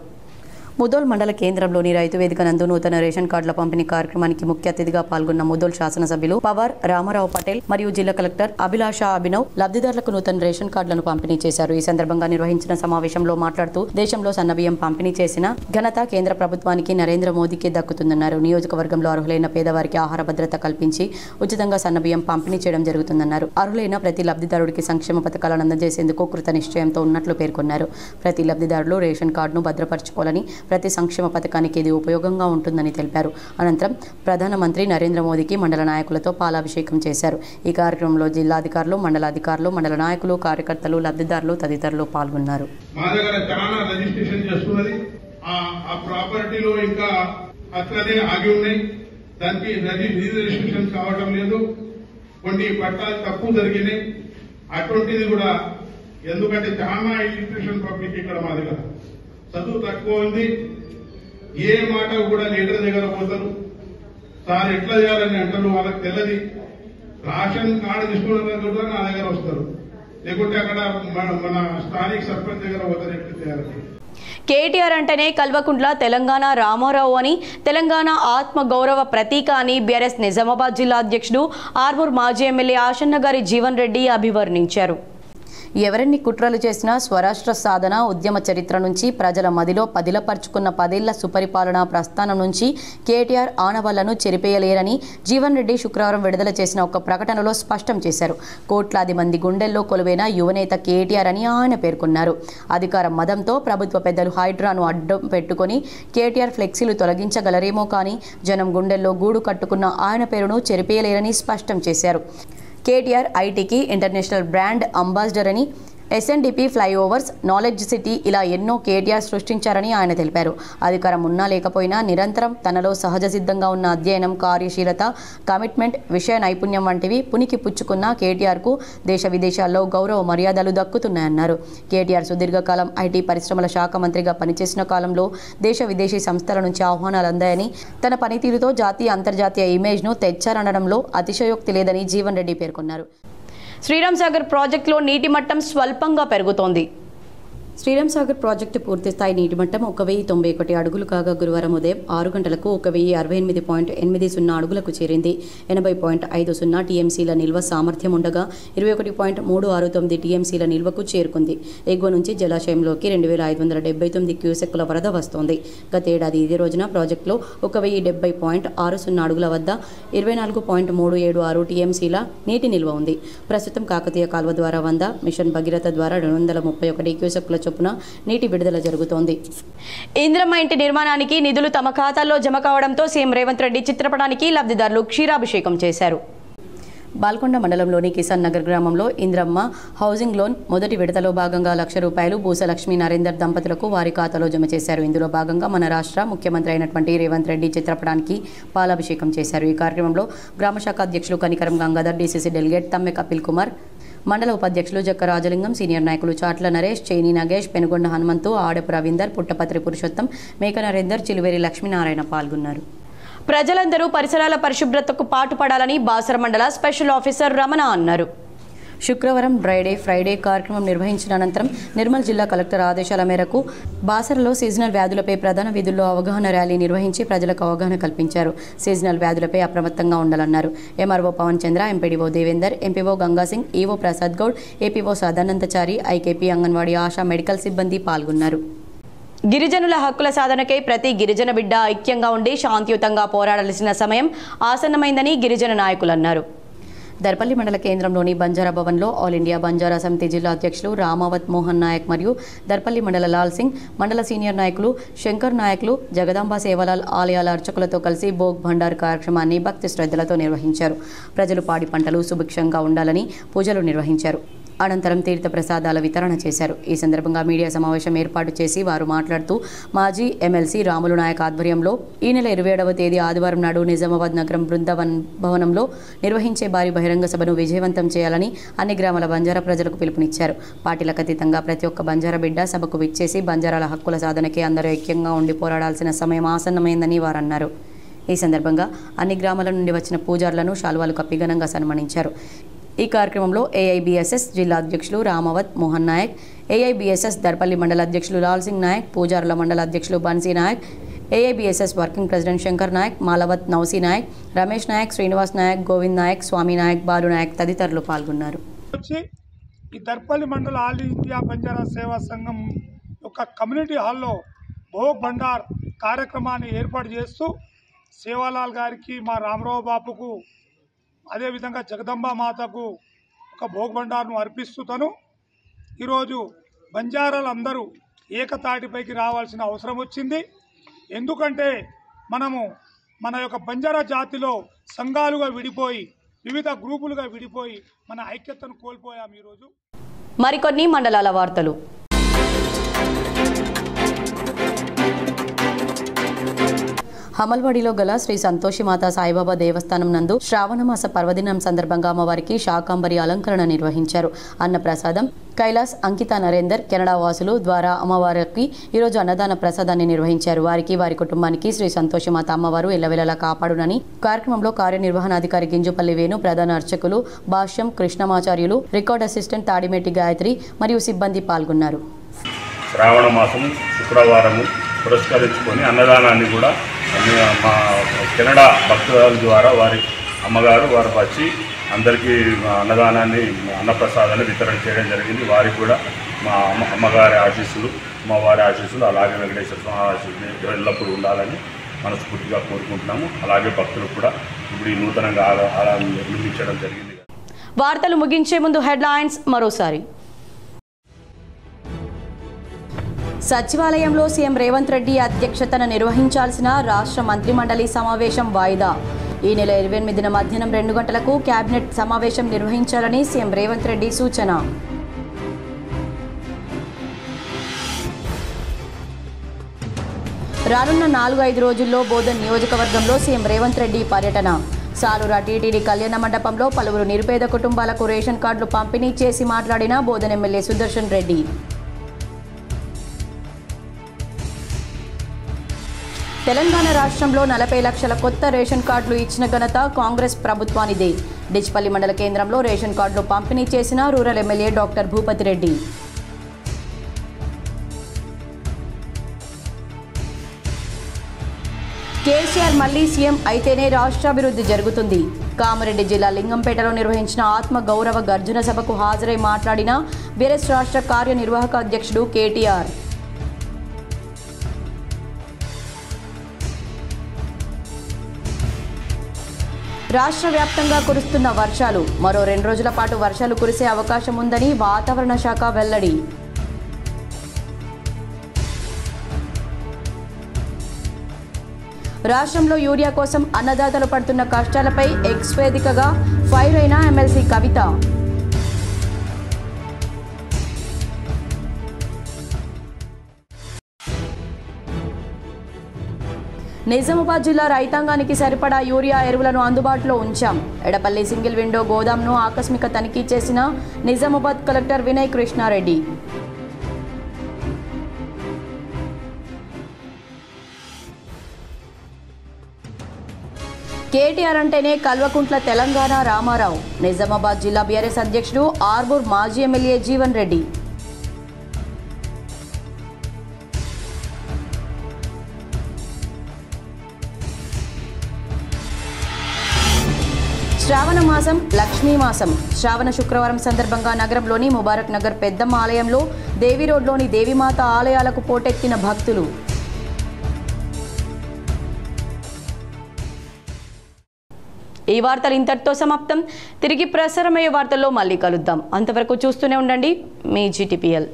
ముదోల్ మండల కేంద్రంలోని రైతు వేదిక నందు నూతన రేషన్ కార్డుల పంపిణీ కార్యక్రమానికి ముఖ్య అతిథిగా పాల్గొన్న ముదోల్ శాసనసభ్యులు పవర్ రామారావు పటేల్ మరియు జిల్లా కలెక్టర్ అభిలాష అభినవ్ లబ్ధిదారులకు నూతన రేషన్ కార్డులను పంపిణీ చేశారు. ఈ సందర్భంగా నిర్వహించిన సమావేశంలో మాట్లాడుతూ దేశంలో సన్నబియ్యం పంపిణీ చేసిన ఘనత కేంద్ర ప్రభుత్వానికి నరేంద్ర మోదీకి దక్కుతుందన్నారు. నియోజకవర్గంలో అర్హులైన పేదవారికి ఆహార భద్రత కల్పించి ఉచితంగా సన్నబియ్యం పంపిణీ చేయడం జరుగుతుందన్నారు. అర్హులైన ప్రతి లబ్ధిదారుడికి సంక్షేమ పథకాలను అందజేసేందుకు కృత నిశ్చయంతో ఉన్నట్లు పేర్కొన్నారు. ప్రతి లబ్ధిదారులు రేషన్ కార్డును భద్రపరచుకోవాలని, ప్రతి సంక్షేమ పథకానికి ఇది ఉపయోగంగా ఉంటుందని తెలిపారు. అనంతరం ప్రధానమంత్రి నరేంద్ర మోదీకి మండల నాయకులతో పాలాభిషేకం చేశారు. ఈ కార్యక్రమంలో జిల్లాధికారులు, మండలాధికారులు, మండల నాయకులు, కార్యకర్తలు, లబ్ధిదారులు తదితరులు పాల్గొన్నారు. మా దగ్గర చాలా రిజిస్ట్రేషన్ చేస్తున్నది. ఆ ప్రాపర్టీలో ఇంకా అట్లనే ఆగి ఉన్నాయి. దానికి రిజిస్ట్రేషన్ కావడం లేదు. కొన్ని పట్టాలు తక్కువ జరిగినాయి. అటువంటిది కూడా ఎందుకంటే చాలా ఇలిటరేషన్ పబ్లిక్ ఇక్కడ మా దగ్గర చదువు తక్కువ ఉంది. ఏ మాట కూడా లీడర్ దగ్గర పోతారు, సార్ ఎట్లా చేయాలని అంటారు, వాళ్ళకి తెలియదు. రేషన్ కార్డు తీసుకున్న కూడా నా దగ్గర వస్తారు, లేకుంటే అక్కడ మన స్థానిక సర్పంచ్ దగ్గర పోతారు ఎట్లా చేయాలని. కేటీఆర్ అంటేనే కల్వకుంట్ల తెలంగాణ రామారావు అని, తెలంగాణ ఆత్మ గౌరవ ప్రతీక అని బీఆర్ఎస్ నిజామాబాద్ జిల్లా అధ్యక్షుడు ఆర్మూర్ మాజీ ఎమ్మెల్యే ఆశన్నగారి జీవన్ రెడ్డి అభివర్ణించారు. ఎవరెన్ని కుట్రలు చేసినా స్వరాష్ట్ర సాధన ఉద్యమ చరిత్ర నుంచి ప్రజల మదిలో పదిలపరుచుకున్న 10 ఏళ్ల సుపరిపాలనా ప్రస్థానం నుంచి కేటీఆర్ ఆనవాళ్లను చెరిపేయలేరని జీవన్ రెడ్డి శుక్రవారం విడుదల చేసిన ఒక ప్రకటనలో స్పష్టం చేశారు. కోట్లాది మంది గుండెల్లో కొలువైన యువనేత కేటీఆర్ అని ఆయన పేర్కొన్నారు. అధికార మదంతో ప్రభుత్వ పెద్దలు హైడ్రాను అడ్డం పెట్టుకుని కేటీఆర్ ఫ్లెక్సీలు తొలగించగలరేమో కానీ జనం గుండెల్లో గూడు కట్టుకున్న ఆయన పేరును చెరిపేయలేరని స్పష్టం చేశారు. కేటీఆర్ ఐటీకి ఇంటర్నేషనల్ బ్రాండ్ అంబాసిడర్ అని, ఎస్ఎన్డిపి ఫ్లైఓవర్స్, నాలెడ్జ్ సిటీ ఇలా ఎన్నో కేటీఆర్ సృష్టించారని ఆయన తెలిపారు. అధికారం ఉన్నా లేకపోయినా నిరంతరం తనలో సహజ సిద్ధంగా ఉన్న అధ్యయనం, కార్యశీలత, కమిట్మెంట్, విషయ నైపుణ్యం వంటివి పునికి పుచ్చుకున్న కేటీఆర్కు దేశ విదేశాల్లో గౌరవ మర్యాదలు దక్కుతున్నాయన్నారు. కేటీఆర్ సుదీర్ఘకాలం ఐటీ పరిశ్రమల శాఖ మంత్రిగా పనిచేసిన కాలంలో దేశ విదేశీ సంస్థల నుంచి ఆహ్వానాలు అందాయని, తన పనితీరుతో జాతీయ అంతర్జాతీయ ఇమేజ్ను తెచ్చారనడంలో అతిశయోక్తి లేదని జీవన్ రెడ్డి పేర్కొన్నారు. శ్రీరామ్ సాగర్ ప్రాజెక్టులో నీటి మట్టం స్వల్పంగా పెరుగుతోంది. శ్రీరామ్ సాగర్ ప్రాజెక్టు పూర్తిస్థాయి నీటి మట్టం 1091 అడుగులు కాగా గురువారం ఉదయం 6 గంటలకు 1068.80 అడుగులకు చేరింది. 80.50 టీఎంసీల నిల్వ సామర్థ్యం ఉండగా 21.369 టీఎంసీల నిల్వకు చేరుకుంది. ఎగువ నుంచి జలాశయంలోకి 2579 క్యూసెక్కుల వరద వస్తోంది. గతేడాది ఇదే రోజున ప్రాజెక్టులో 1070.60 అడుగుల వద్ద 24.376 టీఎంసీల నీటి నిల్వ ఉంది. ప్రస్తుతం కాకతీయ కాల్వ ద్వారా 100, మిషన్ భగీరథ ద్వారా 231 క్యూసెక్కుల చొప్పున నీటి విడుదల జరుగుతోంది. ఇంద్రమ్మ ఇంటి నిర్మాణానికి నిధులు తమ ఖాతాల్లో జమ కావడంతో సీఎం రేవంత్ రెడ్డి చిత్రపటానికి లబ్ధిదారులు క్షీరాభిషేకం చేశారు. బాల్కొండ మండలంలోని కిసాన్ నగర్ గ్రామంలో ఇంద్రమ్మ హౌసింగ్ లోన్ మొదటి విడతలో భాగంగా ₹1,00,000 భూసలక్ష్మి నరేందర్ దంపతులకు వారి ఖాతాలో జమ చేశారు. ఇందులో భాగంగా మన రాష్ట్ర ముఖ్యమంత్రి అయినటువంటి రేవంత్ రెడ్డి చిత్రపటానికి పాలాభిషేకం చేశారు. ఈ కార్యక్రమంలో గ్రామశాఖ అధ్యక్షులు కనికరం గంగాధర్, డీసీసీ డెలిగేట్ తమ్మె కపిల్ కుమార్, మండల ఉపాధ్యక్షులు జక్క రాజలింగం, సీనియర్ నాయకులు చాట్ల నరేష్, చైనీ నగేష్, పెనుగొండ హనుమంతు, ఆడపు రవీందర్, పుట్టపత్రి పురుషోత్తం, మేక నరేందర్, చిలువేరి లక్ష్మీనారాయణ పాల్గొన్నారు. ప్రజలందరూ పరిసరాల పరిశుభ్రతకు పాటుపడాలని బాసర మండల స్పెషల్ ఆఫీసర్ రమణ అన్నారు. శుక్రవారం ఫ్రైడే కార్యక్రమం నిర్వహించిన అనంతరం నిర్మల్ జిల్లా కలెక్టర్ ఆదేశాల మేరకు బాసరలో సీజనల్ వ్యాధులపై ప్రధాన వీధుల్లో అవగాహన ర్యాలీ నిర్వహించి ప్రజలకు అవగాహన కల్పించారు. సీజనల్ వ్యాధులపై అప్రమత్తంగా ఉండాలన్నారు. MRO Pavan Chandra, MPDO Devender, MPO Gangasingh, EO Prasad Goud, APO Sadanandachari, IKP, anganwadi, ASHA, medical సిబ్బంది పాల్గొన్నారు. గిరిజనుల హక్కుల సాధనకై ప్రతి గిరిజన బిడ్డ ఐక్యంగా ఉండి శాంతియుతంగా పోరాడాల్సిన సమయం ఆసన్నమైందని గిరిజన నాయకులు అన్నారు. దర్పల్లి మండల కేంద్రంలోని బంజారా భవన్లో ఆల్ ఇండియా బంజారా సమితి జిల్లా అధ్యక్షులు రామావత్ మోహన్ నాయక్ మరియు దర్పల్లి మండల లాల్ సింగ్, మండల సీనియర్ నాయకులు శంకర్ నాయకులు, జగదాంబ సేవలాల్ ఆలయాల అర్చకులతో కలిసి భోగ్ భండార్ కార్యక్రమాన్ని భక్తి శ్రద్ధలతో నిర్వహించారు. ప్రజలు పాడి పంటలు సుభిక్షంగా ఉండాలని పూజలు నిర్వహించారు. అనంతరం తీర్థ ప్రసాదాల వితరణ చేశారు. ఈ సందర్భంగా మీడియా సమావేశం ఏర్పాటు చేసి వారు మాట్లాడుతూ మాజీ ఎమ్మెల్సీ రాములు నాయక్ ఆధ్వర్యంలో ఈ నెల 27వ తేదీ ఆదివారం నాడు నిజామాబాద్ నగరం బృందావన్ భవనంలో నిర్వహించే భారీ బహిరంగ సభను విజయవంతం చేయాలని అన్ని గ్రామాల బంజారా ప్రజలకు పిలుపునిచ్చారు. పార్టీలకు అతీతంగా ప్రతి ఒక్క బంజారా బిడ్డ సభకు విచ్చేసి బంజారాల హక్కుల సాధనకి అందరూ ఐక్యంగా ఉండి పోరాడాల్సిన సమయం ఆసన్నమైందని వారు అన్నారు. ఈ సందర్భంగా అన్ని గ్రామాల నుండి వచ్చిన పూజారులను శాల్వాలు కప్పి ఘనంగా సన్మానించారు. ఈ కార్యక్రమంలో ఏఐబిఎస్ఎస్ జిల్లా అధ్యక్షులు రామవత్ మోహన్ నాయక్, ఏఐబిఎస్ఎస్ దర్పల్లి మండల అధ్యక్షులు లాల్ సింగ్ నాయక్, పూజారుల మండల అధ్యక్షులు Bansi Naik, AIBSS working president Shankar Naik, Malavath Nausi Naik, Ramesh Naik, Srinivas Naik, Govind Naik, Swamy Naik, Balu Naik తదితరులు పాల్గొన్నారు. ఈ దర్పల్లి మండల ఆల్ ఇండియా బంజారా సేవా సంఘం యొక్క కమ్యూనిటీ హాల్లో భోగ్ భండార్ కార్యక్రమాన్ని ఏర్పాటు చేస్తూ సేవాలాల్ గారికి, మా రామరావు బాపుకు, అదేవిధంగా జగదంబ మాతకు ఒక భోగ్ భండార్ను అర్పిస్తూ ఈరోజు బంజారాలందరూ ఏకతాటిపైకి రావాల్సిన అవసరం వచ్చింది. ఎందుకంటే మనము మన యొక్క బంజారా జాతిలో సంఘాలుగా విడిపోయి, వివిధ గ్రూపులుగా విడిపోయి మన ఐక్యతను కోల్పోయాం. ఈరోజు మరికొన్ని మండలాల వార్తలు. హమల్వాడిలో గల శ్రీ సంతోషిమాత సాయిబాబా దేవస్థానం నందు శ్రావణమాస పర్వదినం సందర్భంగా అమ్మవారికి శాకాంబరి అలంకరణ నిర్వహించారు. అన్నప్రసాదం కైలాస్, అంకిత నరేందర్, కెనడా వాసులు ద్వారా అమ్మవారికి ఈరోజు అన్నదాన ప్రసాదాన్ని నిర్వహించారు. వారికి, వారి కుటుంబానికి శ్రీ సంతోషిమాత అమ్మవారు ఎల్లవెల్లలా కాపాడునని కార్యక్రమంలో కార్యనిర్వహణాధికారి గింజుపల్లి వేణు, ప్రధాన అర్చకులు భాష్యం కృష్ణమాచార్యులు, రికార్డ్ అసిస్టెంట్ తాడిమెట్టి గాయత్రి మరియు సిబ్బంది పాల్గొన్నారు. శ్రావణ మాసం శుక్రవారము పురస్కరించుకొని అన్నదానాన్ని కూడా మా కెనడా భక్తుల ద్వారా వారి అమ్మగారు వారు వచ్చి అందరికీ అన్నదానాన్ని, అన్నప్రసాదాన్ని వితరణ చేయడం జరిగింది. వారికి కూడా మా అమ్మగారి ఆశీస్సులు, మా వారి ఆశీస్సులు, అలాగే వెంకటేశ్వర స్వామి ఆశీస్సులు ఎల్లప్పుడూ ఉండాలని మనస్ఫూర్తిగా కోరుకుంటున్నాము. అలాగే భక్తులకు కూడా ఇప్పుడు ఈ నూతనంగా నిర్మించడం జరిగింది. వార్తలు ముగించే ముందు హెడ్లైన్స్ మరోసారి. సచివాలయంలో సీఎం రేవంత్ రెడ్డి అధ్యక్షతన నిర్వహించాల్సిన రాష్ట్ర మంత్రిమండలి సమావేశం వాయిదా. ఈ నెల 28న మధ్యాహ్నం 2 గంటలకు కేబినెట్ సమావేశం నిర్వహించాలని సీఎం రేవంత్ రెడ్డి సూచన. రానున్న 4-5 రోజుల్లో బోధన్ నియోజకవర్గంలో సీఎం రేవంత్ రెడ్డి పర్యటన. సాలూరా టీటీడీ కళ్యాణ మండపంలో పలువురు నిరుపేద కుటుంబాలకు రేషన్ కార్డులు పంపిణీ చేసి మాట్లాడిన బోధన్ ఎమ్మెల్యే సుదర్శన్ రెడ్డి. తెలంగాణ రాష్ట్రంలో 40 లక్షల కొత్త రేషన్ కార్డులు ఇచ్చిన ఘనత కాంగ్రెస్ ప్రభుత్వానిదే. డిచ్పల్లి మండల కేంద్రంలో రేషన్ కార్డులు పంపిణీ చేసిన rural MLA doctor Bhupathi Reddy. KCR మళ్లీ సీఎం అయితేనే రాష్ట్రాభివృద్ధి జరుగుతుంది. కామారెడ్డి జిల్లా లింగంపేటలో నిర్వహించిన ఆత్మ గౌరవ గర్జన సభకు హాజరై మాట్లాడిన బీఆర్ఎస్ రాష్ట్ర కార్యనిర్వాహక అధ్యక్షుడు కేటీఆర్. రాష్ట్ర వ్యాప్తంగా కురుస్తున్న వర్షాలు. మరో 2 రోజుల పాటు వర్షాలు కురిసే అవకాశం ఉందని వాతావరణ శాఖ వెల్లడి. రాష్ట్రంలో యూరియా కోసం అన్నదాతలు పడుతున్న కష్టాలపై ఎక్స్ వేదికగా ఫైర్ అయిన ఎమ్మెల్సీ కవిత. నిజామాబాద్ జిల్లా రైతాంగానికి సరిపడా యూరియా ఎరువులను అందుబాటులో ఉంచాం. ఎడపల్లి సింగిల్ విండో గోదాంను ఆకస్మిక తనిఖీ చేసిన నిజామాబాద్ కలెక్టర్ వినయ్ కృష్ణారెడ్డి. కేటీఆర్ అంటేనే కల్వకుంట్ల తెలంగాణ రామారావు. నిజామాబాద్ జిల్లా బీఆర్ఎస్ అధ్యక్షుడు ఆర్బూర్ మాజీ ఎమ్మెల్యే జీవన్ రెడ్డి. శ్రావణ మాసం లక్ష్మీ మాసం. శ్రావణ శుక్రవారం సందర్భంగా నగరంలోని ముబారక్ నగర్ పెద్దమ్మ ఆలయంలో దేవి రోడ్లోని దేవీమాత ఆలయాలకు పోటెత్తిన భక్తులు. ఈ వార్తలు ఇంతటితో సమాప్తం. తిరిగి ప్రసారమయ్యే వార్తల్లో మళ్ళీ కలుద్దాం. అంతవరకు చూస్తూనే ఉండండి మీ GTPL.